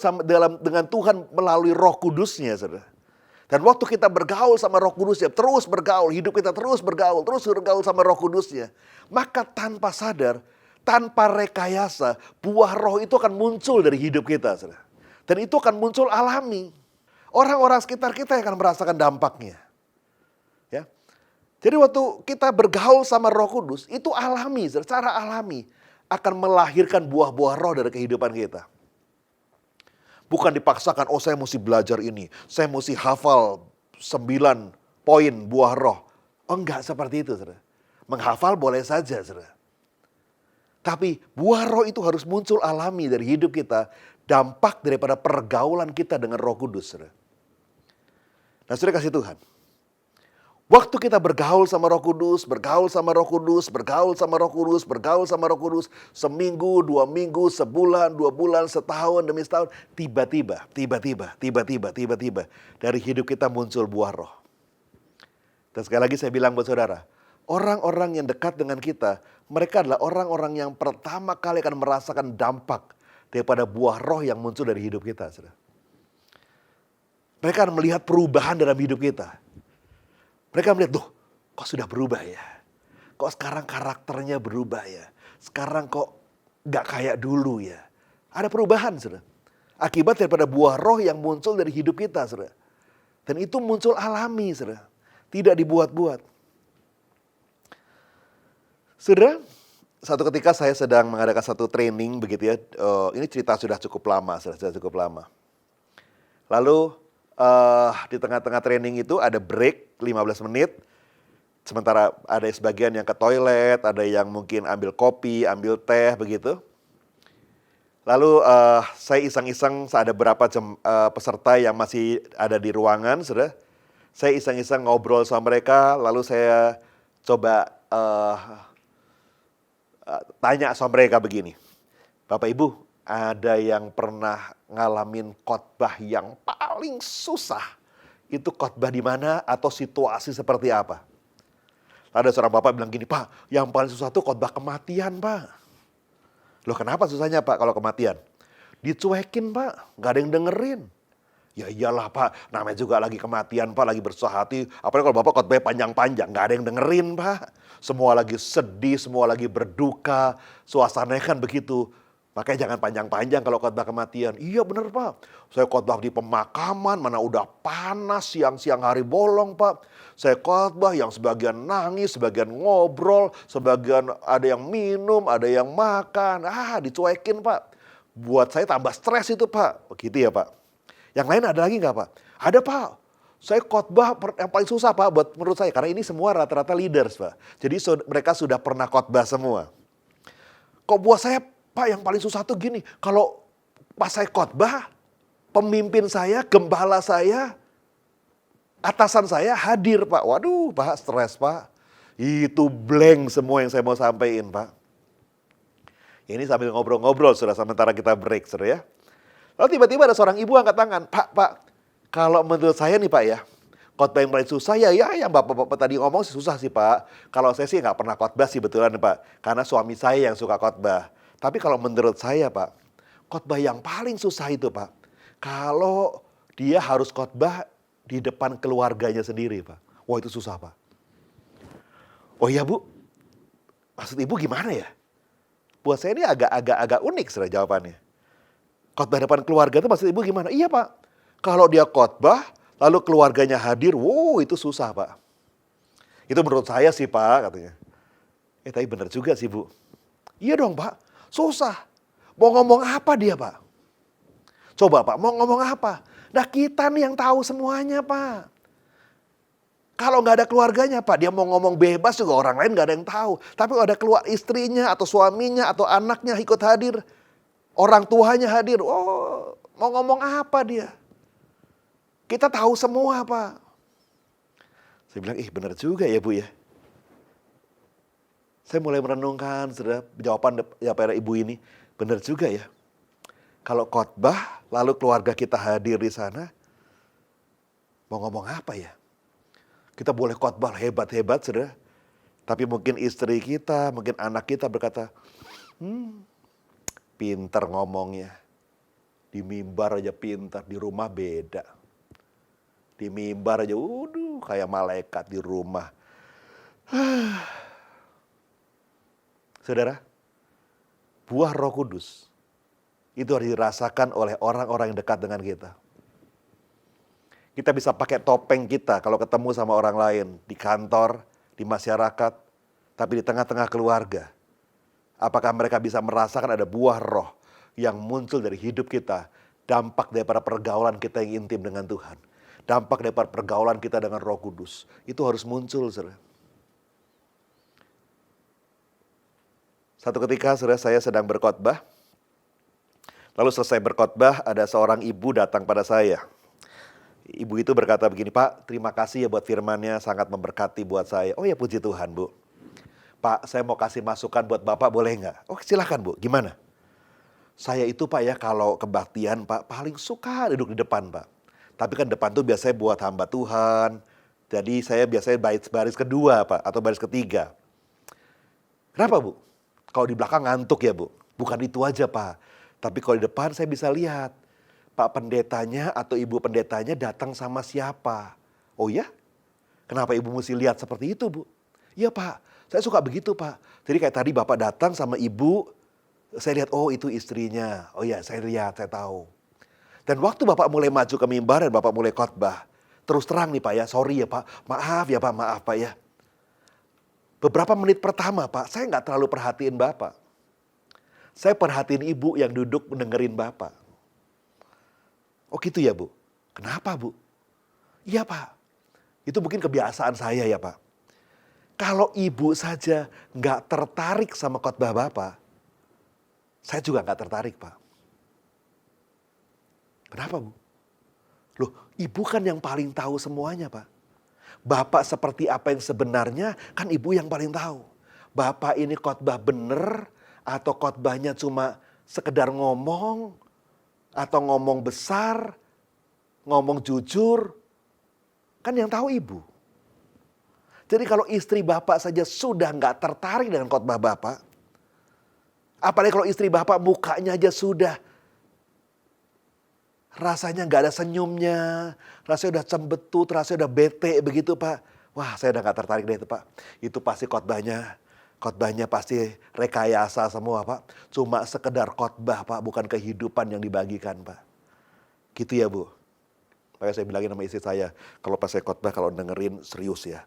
dengan Tuhan melalui Roh Kudus-Nya, saudara. Dan waktu kita bergaul sama Roh Kudus-Nya, terus bergaul, hidup kita terus bergaul sama Roh Kudus-Nya. Maka tanpa sadar, tanpa rekayasa, buah roh itu akan muncul dari hidup kita, saudara. Dan itu akan muncul alami. Orang-orang sekitar kita yang akan merasakan dampaknya. Ya. Jadi waktu kita bergaul sama Roh Kudus, itu alami, secara alami akan melahirkan buah-buah roh dari kehidupan kita. Bukan dipaksakan, saya mesti belajar ini, saya mesti hafal 9 poin buah roh. Enggak seperti itu, saudara. Menghafal boleh saja, saudara. Tapi buah roh itu harus muncul alami dari hidup kita, dampak daripada pergaulan kita dengan Roh Kudus, saudara. Nah, saudara kasih Tuhan. Waktu kita bergaul sama Roh Kudus, seminggu, 2 minggu, sebulan, 2 bulan, setahun demi setahun, tiba-tiba dari hidup kita muncul buah roh. Dan sekali lagi saya bilang buat saudara, orang-orang yang dekat dengan kita, mereka adalah orang-orang yang pertama kali akan merasakan dampak daripada buah roh yang muncul dari hidup kita. Saudara. Mereka akan melihat perubahan dalam hidup kita. Mereka melihat, duh kok sudah berubah ya? Kok sekarang karakternya berubah ya? Sekarang kok gak kayak dulu ya? Ada perubahan, saudara. Akibat daripada buah roh yang muncul dari hidup kita, saudara. Dan itu muncul alami, saudara. Tidak dibuat-buat. Saudara, satu ketika saya sedang mengadakan satu training begitu ya. Ini cerita sudah cukup lama, sudah cukup lama. Lalu di tengah-tengah training itu ada break 15 menit. Sementara ada sebagian yang ke toilet, ada yang mungkin ambil kopi, ambil teh begitu. Lalu saya iseng-iseng ada beberapa peserta yang masih ada di ruangan, saudara. Saya iseng-iseng ngobrol sama mereka, lalu saya coba tanya sama mereka begini. Bapak Ibu, ada yang pernah ngalamin khotbah yang paling susah? Itu khotbah di mana atau situasi seperti apa? Ada seorang bapak bilang gini, Pak, yang paling susah itu khotbah kematian, Pak. Loh kenapa susahnya, Pak, kalau kematian? Dicuekin, Pak, nggak ada yang dengerin. Ya iyalah, Pak, namanya juga lagi kematian, Pak, lagi bersusah hati. Apalagi kalau Bapak khotbah panjang-panjang, nggak ada yang dengerin, Pak. Semua lagi sedih, semua lagi berduka, suasananya kan begitu. Makanya jangan panjang-panjang kalau khotbah kematian. Iya bener, Pak, saya khotbah di pemakaman, mana udah panas, siang-siang hari bolong, Pak. Saya khotbah yang sebagian nangis, sebagian ngobrol, sebagian ada yang minum, ada yang makan. Dicuekin, Pak. Buat saya tambah stres itu, Pak. Begitu ya, Pak. Yang lain ada lagi nggak, Pak? Ada, Pak. Saya khotbah yang paling susah, Pak, buat menurut saya. Karena ini semua rata-rata leaders, Pak. Jadi mereka sudah pernah khotbah semua. Kok buat saya, Pak, yang paling susah tuh gini. Kalau pas saya khotbah, pemimpin saya, gembala saya, atasan saya hadir, Pak. Waduh, Pak, stres, Pak. Itu blank semua yang saya mau sampaikan, Pak. Ini sambil ngobrol-ngobrol, sudah sementara kita break, saudara ya. Lalu tiba-tiba ada seorang ibu angkat tangan. Pak, kalau menurut saya nih, Pak ya, khotbah yang paling susah ya yang Bapak-Bapak tadi ngomong sih susah sih, Pak. Kalau saya sih nggak pernah khotbah sih betulan, Pak. Karena suami saya yang suka khotbah. Tapi kalau menurut saya, Pak, khotbah yang paling susah itu, Pak, kalau dia harus khotbah di depan keluarganya sendiri, Pak. Wah, itu susah, Pak. Oh iya, Bu. Maksud Ibu gimana ya? Buat saya ini agak unik sudah jawabannya. Khotbah depan keluarga itu maksud Ibu gimana? Iya, Pak. Kalau dia khotbah lalu keluarganya hadir, wow, itu susah, Pak. Itu menurut saya sih, Pak, katanya. Tapi benar juga sih, Bu. Iya dong, Pak. Susah. Mau ngomong apa dia, Pak? Coba, Pak, mau ngomong apa? Nah, kita nih yang tahu semuanya, Pak. Kalau nggak ada keluarganya, Pak, dia mau ngomong bebas juga orang lain nggak ada yang tahu. Tapi kalau ada keluar istrinya atau suaminya atau anaknya ikut hadir, orang tuanya hadir, oh, mau ngomong apa dia? Kita tahu semua, Pak. Saya bilang, benar juga ya, Bu ya. Saya mulai merenungkan, saudara, jawaban daripada ibu ini. Benar juga ya. Kalau khotbah, lalu keluarga kita hadir di sana, mau ngomong apa ya? Kita boleh khotbah hebat-hebat, saudara. Tapi mungkin istri kita, mungkin anak kita berkata, pintar ngomongnya. Di mimbar aja pintar, di rumah beda. Di mimbar aja, kayak malaikat di rumah. Saudara, buah Roh Kudus itu harus dirasakan oleh orang-orang yang dekat dengan kita. Kita bisa pakai topeng kita kalau ketemu sama orang lain di kantor, di masyarakat, tapi di tengah-tengah keluarga. Apakah mereka bisa merasakan ada buah roh yang muncul dari hidup kita, dampak daripada pergaulan kita yang intim dengan Tuhan, dampak daripada pergaulan kita dengan Roh Kudus, itu harus muncul, saudara. Satu ketika, saudara, saya sedang berkhotbah. Lalu selesai berkhotbah, ada seorang ibu datang pada saya. Ibu itu berkata begini, Pak, terima kasih ya buat firman-Nya, sangat memberkati buat saya. Oh ya, puji Tuhan, Bu. Pak, saya mau kasih masukan buat Bapak, boleh nggak? Oh, silakan, Bu. Gimana? Saya itu, Pak, ya kalau kebaktian, Pak, paling suka duduk di depan, Pak. Tapi kan depan tuh biasanya buat hamba Tuhan, Jadi saya biasanya baris kedua Pak, atau baris ketiga. Kenapa Bu? Kalau di belakang ngantuk ya Bu? Bukan itu aja Pak. Tapi kalau di depan saya bisa lihat. Pak pendetanya atau ibu pendetanya datang sama siapa. Oh ya? Kenapa ibu mesti lihat seperti itu Bu? Iya Pak, saya suka begitu Pak. Jadi kayak tadi Bapak datang sama ibu, saya lihat oh itu istrinya. Oh ya saya lihat, saya tahu. Dan waktu Bapak mulai maju ke mimbar dan Bapak mulai khotbah. Terus terang nih Pak ya, sorry ya Pak. Maaf ya Pak, maaf Pak ya. Beberapa menit pertama Pak, saya nggak terlalu perhatiin Bapak. Saya perhatiin ibu yang duduk mendengerin Bapak. Oh gitu ya Bu? Kenapa Bu? Iya Pak, itu mungkin kebiasaan saya ya Pak. Kalau ibu saja nggak tertarik sama khotbah Bapak, saya juga nggak tertarik Pak. Kenapa Bu? Loh, ibu kan yang paling tahu semuanya Pak. Bapak seperti apa yang sebenarnya kan ibu yang paling tahu. Bapak ini khotbah bener atau khotbahnya cuma sekedar ngomong atau ngomong besar, ngomong jujur, kan yang tahu ibu. Jadi kalau istri Bapak saja sudah nggak tertarik dengan khotbah Bapak, apalagi kalau istri Bapak mukanya aja sudah rasanya nggak ada senyumnya, rasanya udah cembetut, rasanya udah bete begitu Pak. Wah saya udah nggak tertarik deh itu Pak. Itu pasti khotbahnya pasti rekayasa semua Pak. Cuma sekedar khotbah Pak, bukan kehidupan yang dibagikan Pak. Gitu ya Bu. Makanya saya bilangin sama istri saya, kalau pas saya khotbah kalau dengerin serius ya.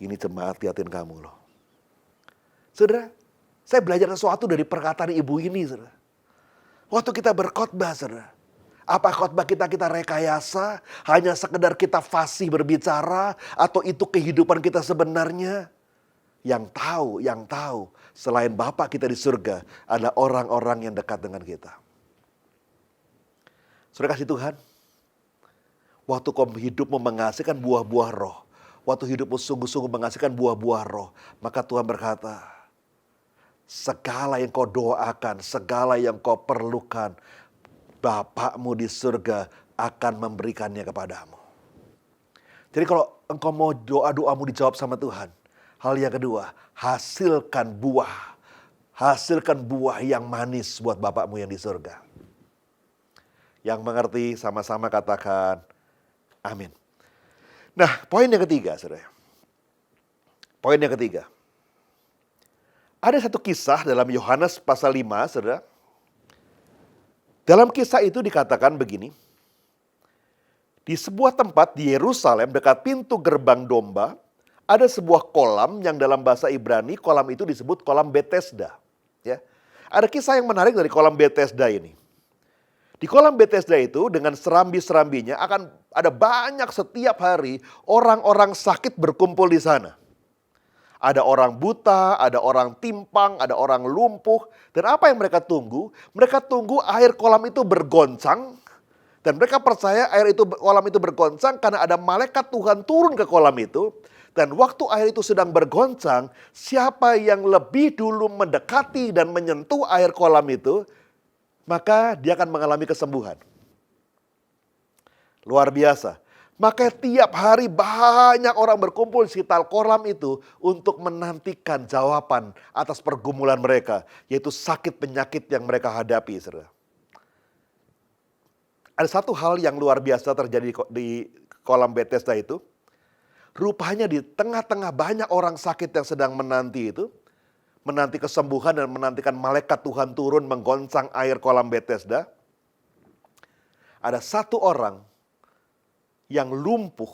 Ini jemaat liatin kamu loh. Saudara, saya belajar sesuatu dari perkataan ibu ini saudara. Waktu kita berkhotbah saudara. Apa khotbah kita rekayasa, hanya sekedar kita fasih berbicara, atau itu kehidupan kita sebenarnya? Yang tahu, selain Bapa kita di surga, ada orang-orang yang dekat dengan kita. Saudara kasih Tuhan, waktu kau hidupmu menghasilkan buah-buah roh, waktu hidupmu sungguh-sungguh menghasilkan buah-buah roh, maka Tuhan berkata, segala yang kau doakan, segala yang kau perlukan, Bapakmu di surga akan memberikannya kepadamu. Jadi kalau engkau mau doa-doamu dijawab sama Tuhan, hal yang kedua, hasilkan buah. Hasilkan buah yang manis buat Bapakmu yang di surga. Yang mengerti sama-sama katakan amin. Nah, poin yang ketiga, saudara. Poin yang ketiga. Ada satu kisah dalam Yohanes pasal 5, saudara. Dalam kisah itu dikatakan begini. Di sebuah tempat di Yerusalem dekat pintu gerbang domba, ada sebuah kolam yang dalam bahasa Ibrani kolam itu disebut kolam Bethesda. Ya. Ada kisah yang menarik dari kolam Bethesda ini. Di kolam Bethesda itu dengan serambi-serambinya akan ada banyak setiap hari orang-orang sakit berkumpul di sana. Ada orang buta, ada orang timpang, ada orang lumpuh. Dan apa yang mereka tunggu? Mereka tunggu air kolam itu bergoncang. Dan mereka percaya kolam itu bergoncang karena ada malaikat Tuhan turun ke kolam itu. Dan waktu air itu sedang bergoncang, siapa yang lebih dulu mendekati dan menyentuh air kolam itu, maka dia akan mengalami kesembuhan. Luar biasa. Maka tiap hari banyak orang berkumpul di sekitar kolam itu untuk menantikan jawaban atas pergumulan mereka. Yaitu sakit penyakit yang mereka hadapi. Saudara. Ada satu hal yang luar biasa terjadi di kolam Bethesda itu. Rupanya di tengah-tengah banyak orang sakit yang sedang menanti itu. Menanti kesembuhan dan menantikan malaikat Tuhan turun menggoncang air kolam Bethesda. Ada satu orang yang lumpuh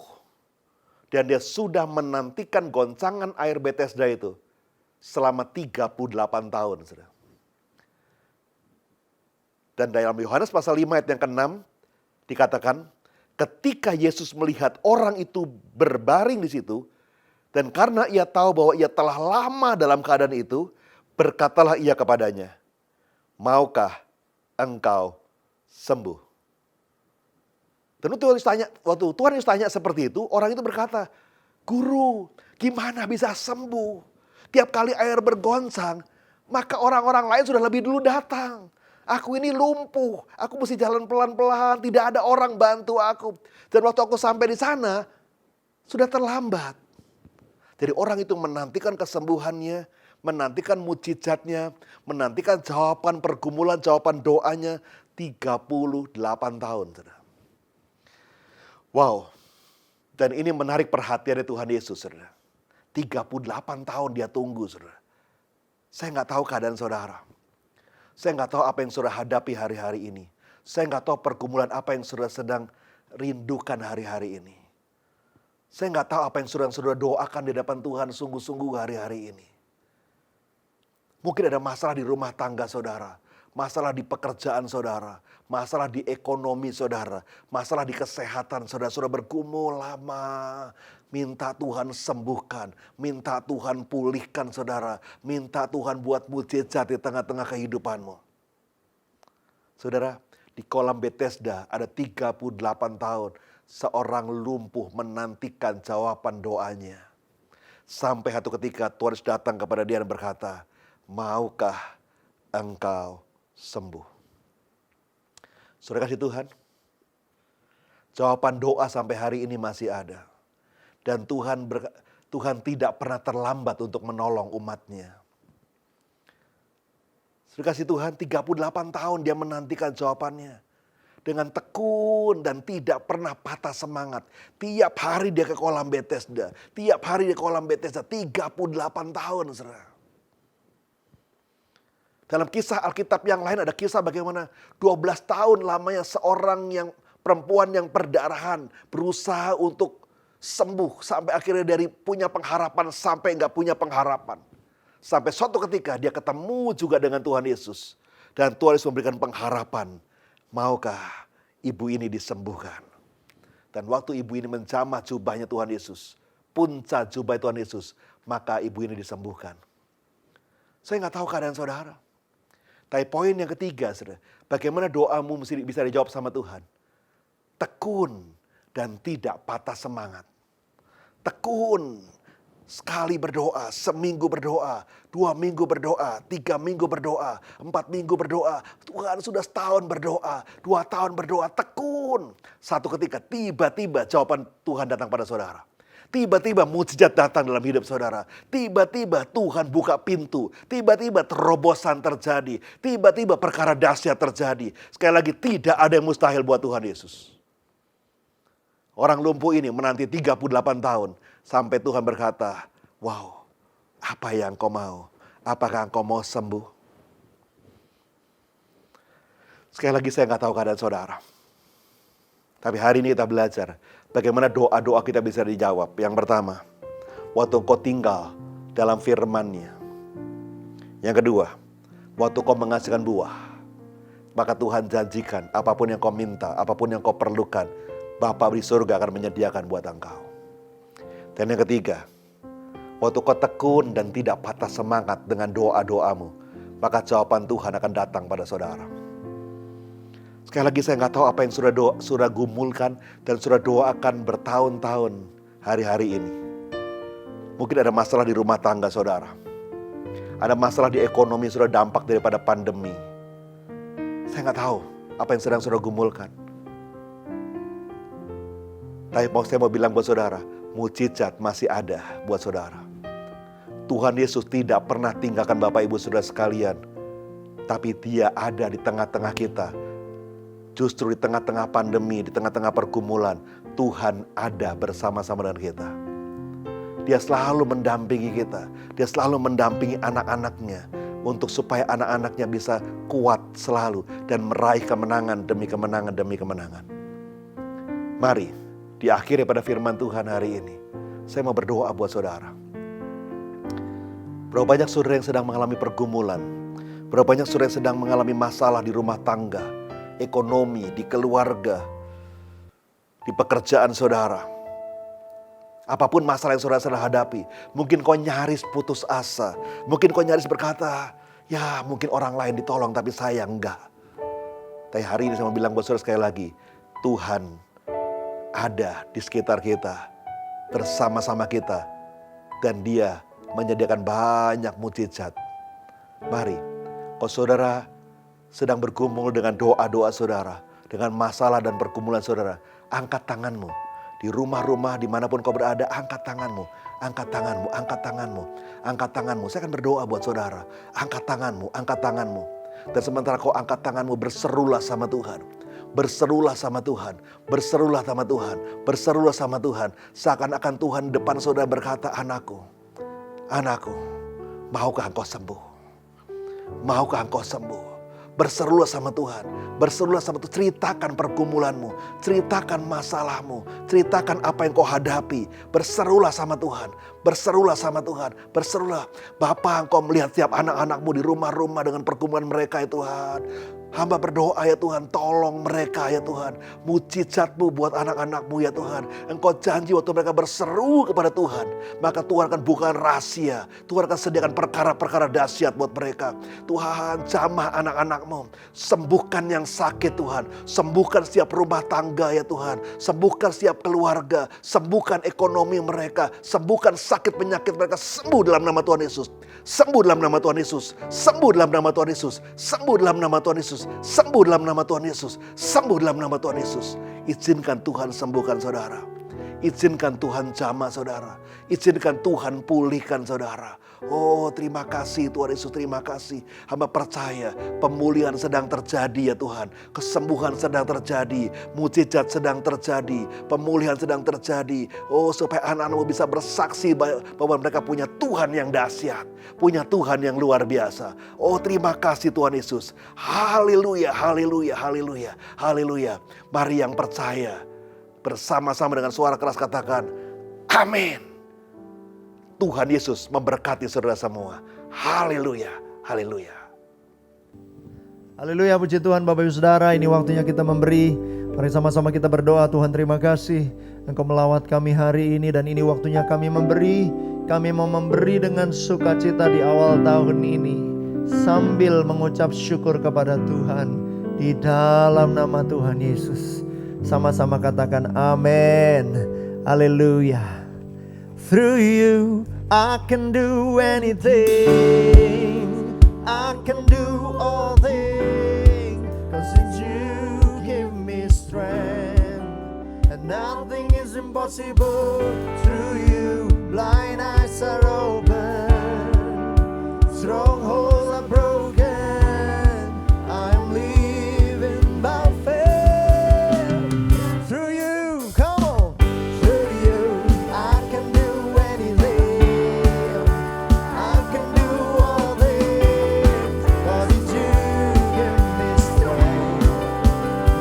dan dia sudah menantikan goncangan air Bethesda itu selama 38 tahun. Saudara. Dan dalam Yohanes pasal 5 ayat yang ke-6 dikatakan, ketika Yesus melihat orang itu berbaring di situ, dan karena ia tahu bahwa ia telah lama dalam keadaan itu, berkatalah ia kepadanya, maukah engkau sembuh? Dan waktu Tuhan Yesus tanya seperti itu, orang itu berkata, Guru, gimana bisa sembuh? Tiap kali air bergoncang, maka orang-orang lain sudah lebih dulu datang. Aku ini lumpuh, aku mesti jalan pelan-pelan, tidak ada orang bantu aku. Dan waktu aku sampai di sana, Sudah terlambat. Jadi orang itu menantikan kesembuhannya, menantikan mujizatnya, menantikan jawaban pergumulan, jawaban doanya 38 tahun. Saudara. Wow. Dan ini menarik perhatian Tuhan Yesus. Saudara. 38 tahun dia tunggu. Saudara. Saya nggak tahu keadaan saudara. Saya nggak tahu apa yang saudara hadapi hari-hari ini. Saya nggak tahu pergumulan apa yang saudara sedang rindukan hari-hari ini. Saya nggak tahu apa yang saudara doakan di depan Tuhan sungguh-sungguh hari-hari ini. Mungkin ada masalah di rumah tangga saudara. Masalah di pekerjaan saudara. Masalah di ekonomi saudara. Masalah di kesehatan saudara. Saudara bergumul lama. Minta Tuhan sembuhkan. Minta Tuhan pulihkan saudara. Minta Tuhan buat mujizat di tengah-tengah kehidupanmu. Saudara, di kolam Bethesda ada 38 tahun. Seorang lumpuh menantikan jawaban doanya. Sampai satu ketika Tuhan datang kepada dia dan berkata, maukah engkau sembuh? Saudara kasih Tuhan, jawaban doa sampai hari ini masih ada. Dan Tuhan tidak pernah terlambat untuk menolong umatnya. Saudara kasih Tuhan, 38 tahun dia menantikan jawabannya. Dengan tekun dan tidak pernah patah semangat. Tiap hari dia ke kolam Bethesda. Tiap hari dia ke kolam Bethesda. 38 tahun, saudara. Dalam kisah Alkitab yang lain ada kisah bagaimana 12 tahun lamanya seorang perempuan yang perdarahan berusaha untuk sembuh. Sampai akhirnya dari punya pengharapan sampai nggak punya pengharapan. Sampai suatu ketika dia ketemu juga dengan Tuhan Yesus. Dan Tuhan Yesus memberikan pengharapan. Maukah ibu ini disembuhkan? Dan waktu ibu ini menjamah jubahnya Tuhan Yesus, punca jubah Tuhan Yesus, maka ibu ini disembuhkan. Saya nggak tahu keadaan saudara. Tapi poin yang ketiga, saudara, bagaimana doamu mesti bisa dijawab sama Tuhan? Tekun dan tidak patah semangat. Tekun. Sekali berdoa, seminggu berdoa, 2 minggu berdoa, 3 minggu berdoa, 4 minggu berdoa. Tuhan sudah setahun berdoa, 2 tahun berdoa, tekun. Satu ketika tiba-tiba jawaban Tuhan datang pada saudara. Tiba-tiba mujizat datang dalam hidup saudara. Tiba-tiba Tuhan buka pintu. Tiba-tiba terobosan terjadi. Tiba-tiba perkara dahsyat terjadi. Sekali lagi tidak ada yang mustahil buat Tuhan Yesus. Orang lumpuh ini menanti 38 tahun. Sampai Tuhan berkata, wow, apa yang engkau mau? Apakah engkau mau sembuh? Sekali lagi saya nggak tahu keadaan saudara. Tapi hari ini kita belajar bagaimana doa-doa kita bisa dijawab. Yang pertama, waktu engkau tinggal dalam firman-Nya. Yang kedua, waktu kau menghasilkan buah. Maka Tuhan janjikan apapun yang kau minta, apapun yang kau perlukan, Bapa di surga akan menyediakan buat engkau. Dan yang ketiga, waktu kau tekun dan tidak patah semangat dengan doa-doamu, maka jawaban Tuhan akan datang pada saudara. Sekali lagi saya nggak tahu apa yang sudah gumulkan dan sudah doakan bertahun-tahun hari-hari ini. Mungkin ada masalah di rumah tangga saudara. Ada masalah di ekonomi sudah dampak daripada pandemi. Saya nggak tahu apa yang sedang saudara gumulkan. Tapi saya mau bilang buat saudara, mujizat masih ada buat saudara. Tuhan Yesus tidak pernah tinggalkan Bapak Ibu saudara sekalian. Tapi Dia ada di tengah-tengah kita. Justru di tengah-tengah pandemi, di tengah-tengah pergumulan, Tuhan ada bersama-sama dengan kita. Dia selalu mendampingi kita. Dia selalu mendampingi anak-anaknya. Untuk supaya anak-anaknya bisa kuat selalu. Dan meraih kemenangan demi kemenangan demi kemenangan. Mari. Di akhir pada firman Tuhan hari ini, saya mau berdoa buat saudara. Berapa banyak saudara yang sedang mengalami pergumulan. Berapa banyak saudara yang sedang mengalami masalah di rumah tangga, ekonomi, di keluarga, di pekerjaan saudara. Apapun masalah yang saudara sedang hadapi, mungkin kau nyaris putus asa. Mungkin kau nyaris berkata, ya mungkin orang lain ditolong tapi saya enggak. Tapi hari ini saya mau bilang buat saudara sekali lagi, Tuhan ada di sekitar kita, bersama-sama kita, dan Dia menyediakan banyak mujizat. Mari, kalau saudara sedang bergumul dengan doa-doa saudara, dengan masalah dan pergumulan saudara, angkat tanganmu Di rumah-rumah dimanapun kau berada, angkat tanganmu, angkat tanganmu, angkat tanganmu, angkat tanganmu. Saya akan berdoa buat saudara. Angkat tanganmu, angkat tanganmu. Dan sementara kau angkat tanganmu, berserulah sama Tuhan. Berserulah sama Tuhan, berserulah sama Tuhan, berserulah sama Tuhan. Seakan-akan Tuhan depan saudara berkata, anakku, anakku, maukah engkau sembuh? Maukah engkau sembuh? Berserulah sama Tuhan, berserulah sama Tuhan. Ceritakan pergumulanmu, ceritakan masalahmu, ceritakan apa yang kau hadapi. Berserulah sama Tuhan, berserulah sama Tuhan, berserulah. Bapa, engkau melihat tiap anak-anakmu di rumah-rumah dengan pergumulan mereka ya Tuhan. Hamba berdoa ya Tuhan, tolong mereka ya Tuhan. Mujizat-Mu buat anak-anak-Mu ya Tuhan. Engkau janji waktu mereka berseru kepada Tuhan, maka Tuhan akan bukakan rahasia. Tuhan akan sediakan perkara-perkara dahsyat buat mereka. Tuhan, jamah anak-anak-Mu. Sembuhkan yang sakit Tuhan. Sembuhkan setiap rumah tangga ya Tuhan. Sembuhkan setiap keluarga. Sembuhkan ekonomi mereka. Sembuhkan sakit penyakit mereka. Sembuh dalam nama Tuhan Yesus. Sembuh dalam nama Tuhan Yesus. Sembuh dalam nama Tuhan Yesus. Sembuh dalam nama Tuhan Yesus. Sembuh dalam nama Tuhan Yesus. Sembuh dalam nama Tuhan Yesus. Izinkan Tuhan sembuhkan saudara. Izinkan Tuhan jamah saudara. Izinkan Tuhan pulihkan saudara. Oh, terima kasih Tuhan Yesus, terima kasih. Hamba percaya pemulihan sedang terjadi ya Tuhan. Kesembuhan sedang terjadi. Mujizat sedang terjadi. Pemulihan sedang terjadi. Oh, supaya anak-anakmu bisa bersaksi bahwa mereka punya Tuhan yang dahsyat. Punya Tuhan yang luar biasa. Oh, terima kasih Tuhan Yesus. Haleluya, haleluya, haleluya, haleluya. Mari yang percaya bersama-sama dengan suara keras katakan, amin. Tuhan Yesus memberkati saudara semua. Haleluya, haleluya. Haleluya, puji Tuhan Bapak Ibu Saudara. Ini waktunya kita memberi. Mari sama-sama kita berdoa. Tuhan, terima kasih Engkau melawat kami hari ini. Dan ini waktunya kami memberi. Kami mau memberi dengan sukacita di awal tahun ini, sambil mengucap syukur kepada Tuhan. Di dalam nama Tuhan Yesus. Sama-sama katakan amin. Haleluya. Through you, I can do anything. I can do all things. 'Cause you give me strength. And nothing is impossible. Through you, blind eyes are open. Strongholds are broken. I'm living by faith. Through you, come on. Through you, I can do anything. I can do all things. 'Cause you give me strength.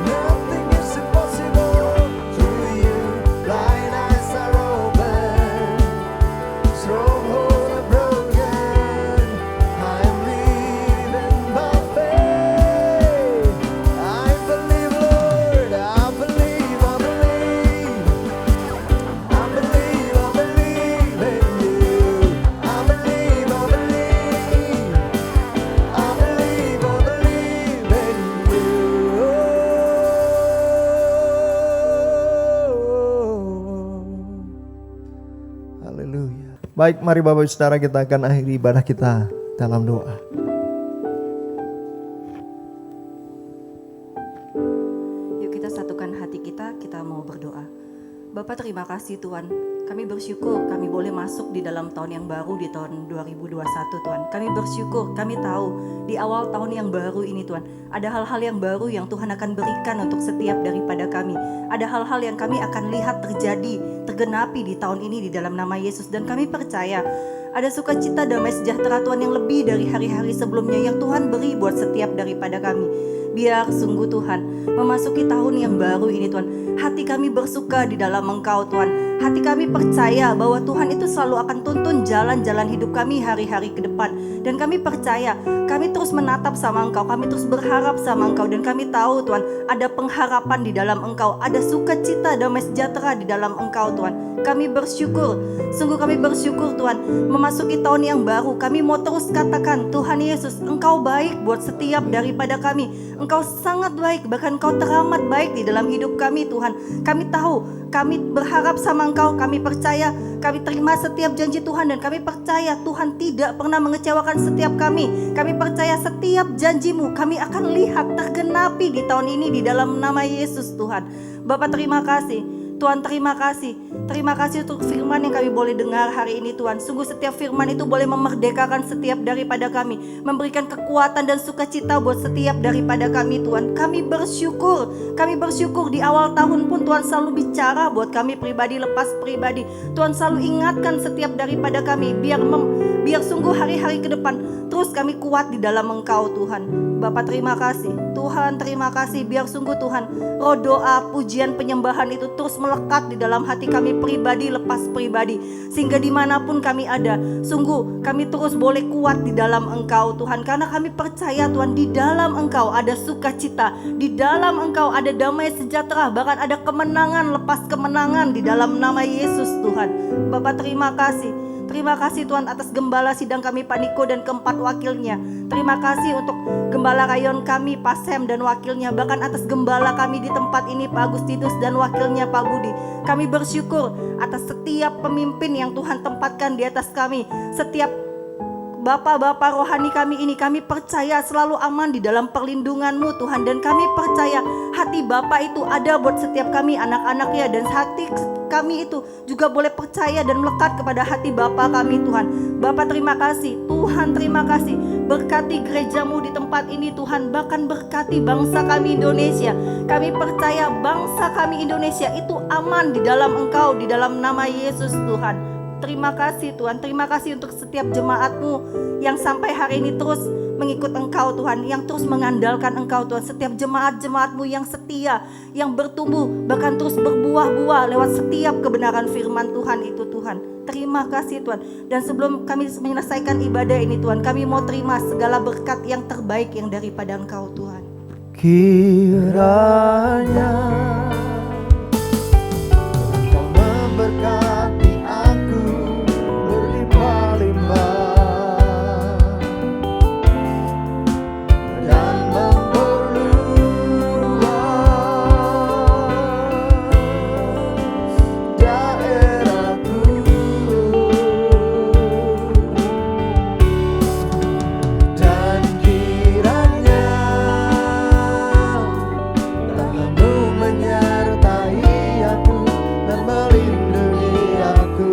Nothing is impossible. Through you, blind eyes are open. Strongholds are broken. I am living by faith. I believe, Lord. I believe. I believe. I believe. I believe in you. I believe. I believe. I believe. I believe in you. Haleluya. Baik, mari Bapak Ibu Saudara, kita akan akhiri ibadah kita dalam doa. Yuk kita satukan hati kita mau berdoa. Bapak, terima kasih Tuhan. Kami bersyukur kami boleh masuk di dalam tahun yang baru, di tahun 2021 Tuhan. Kami bersyukur, kami tahu di awal tahun yang baru ini Tuhan, ada hal-hal yang baru yang Tuhan akan berikan untuk setiap daripada kami. Ada hal-hal yang kami akan lihat terjadi, tergenapi di tahun ini di dalam nama Yesus. Dan kami percaya ada sukacita, damai sejahtera Tuhan yang lebih dari hari-hari sebelumnya yang Tuhan beri buat setiap daripada kami. Biar sungguh Tuhan memasuki tahun yang baru ini Tuhan, hati kami bersuka di dalam Engkau Tuhan. Hati kami percaya bahwa Tuhan itu selalu akan tuntun jalan-jalan hidup kami hari-hari ke depan. Dan kami percaya, kami terus menatap sama Engkau, kami terus berharap sama Engkau. Dan kami tahu Tuhan, ada pengharapan di dalam Engkau, ada sukacita, damai sejahtera di dalam Engkau Tuhan. Kami bersyukur, sungguh kami bersyukur Tuhan. Memasuki tahun yang baru, kami mau terus katakan, Tuhan Yesus, Engkau baik buat setiap daripada kami. Engkau sangat baik, bahkan Engkau teramat baik di dalam hidup kami Tuhan. Kami tahu, kami berharap sama Engkau, kami percaya, kami terima setiap janji Tuhan. Dan kami percaya Tuhan tidak pernah mengecewakan setiap kami. Kami percaya setiap janji-Mu kami akan lihat tergenapi di tahun ini di dalam nama Yesus Tuhan. Bapak terima kasih. Tuhan terima kasih untuk firman yang kami boleh dengar hari ini Tuhan. Sungguh setiap firman itu boleh memerdekakan setiap daripada kami, memberikan kekuatan dan sukacita buat setiap daripada kami Tuhan. Kami bersyukur di awal tahun pun Tuhan selalu bicara buat kami pribadi lepas pribadi. Tuhan selalu ingatkan setiap daripada kami biar sungguh hari-hari ke depan terus kami kuat di dalam Engkau Tuhan. Bapak terima kasih, Tuhan terima kasih, biar sungguh Tuhan roh doa, pujian, penyembahan itu terus melekat di dalam hati kami pribadi lepas pribadi, sehingga dimanapun kami ada, sungguh kami terus boleh kuat di dalam Engkau Tuhan, karena kami percaya Tuhan di dalam Engkau ada sukacita, di dalam Engkau ada damai sejahtera, bahkan ada kemenangan lepas kemenangan di dalam nama Yesus Tuhan. Bapak terima kasih. Terima kasih Tuhan atas gembala sidang kami Pak Niko dan keempat wakilnya. Terima kasih untuk gembala rayon kami Pak Sem dan wakilnya. Bahkan atas gembala kami di tempat ini Pak Agustinus dan wakilnya Pak Budi. Kami bersyukur atas setiap pemimpin yang Tuhan tempatkan di atas kami. Setiap Bapak-bapak rohani kami ini, kami percaya selalu aman di dalam perlindungan-Mu Tuhan. Dan kami percaya hati Bapak itu ada buat setiap kami anak-anaknya. Dan hati kami itu juga boleh percaya dan melekat kepada hati Bapak kami Tuhan. Bapak terima kasih, Tuhan terima kasih. Berkati gereja-Mu di tempat ini Tuhan. Bahkan berkati bangsa kami Indonesia. Kami percaya bangsa kami Indonesia itu aman di dalam Engkau, di dalam nama Yesus Tuhan. Terima kasih Tuhan, terima kasih untuk setiap jemaat-Mu yang sampai hari ini terus mengikut Engkau Tuhan, yang terus mengandalkan Engkau Tuhan. Setiap jemaat-jemaat-Mu yang setia, yang bertumbuh, bahkan terus berbuah-buah lewat setiap kebenaran firman Tuhan itu Tuhan. Terima kasih Tuhan. Dan sebelum kami menyelesaikan ibadah ini Tuhan, kami mau terima segala berkat yang terbaik yang daripada Engkau Tuhan. Kiranya Engkau memberkati aku berlimpah-limpah dan memperluas daerahku, dan kiranya tangan-Mu menyertai aku dan melindungi aku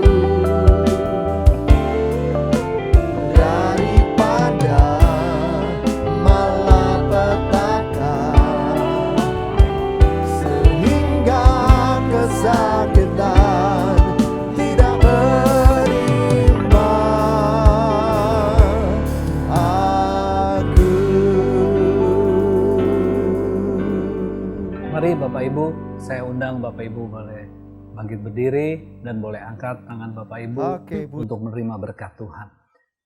daripada malapetaka, sehingga kesakitan tidak menimpa aku. Mari Bapak Ibu, saya undang Bapak Ibu boleh bangkit berdiri dan boleh angkat tangan Bapak Ibu Oke, Bu. untuk menerima berkat Tuhan.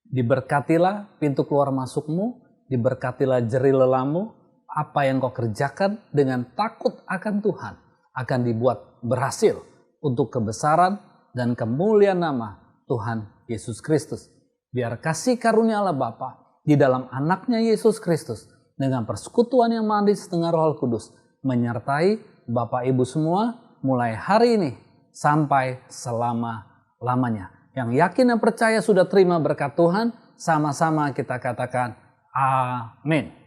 Diberkatilah pintu keluar masukmu, diberkatilah jerih lelamu, apa yang kau kerjakan dengan takut akan Tuhan akan dibuat berhasil untuk kebesaran dan kemuliaan nama Tuhan Yesus Kristus. Biar kasih karunia Allah Bapa di dalam anaknya Yesus Kristus dengan persekutuan yang manis dengan Roh Kudus menyertai Bapak Ibu semua mulai hari ini sampai selama-lamanya. Yang yakin dan percaya sudah terima berkat Tuhan, sama-sama kita katakan amin.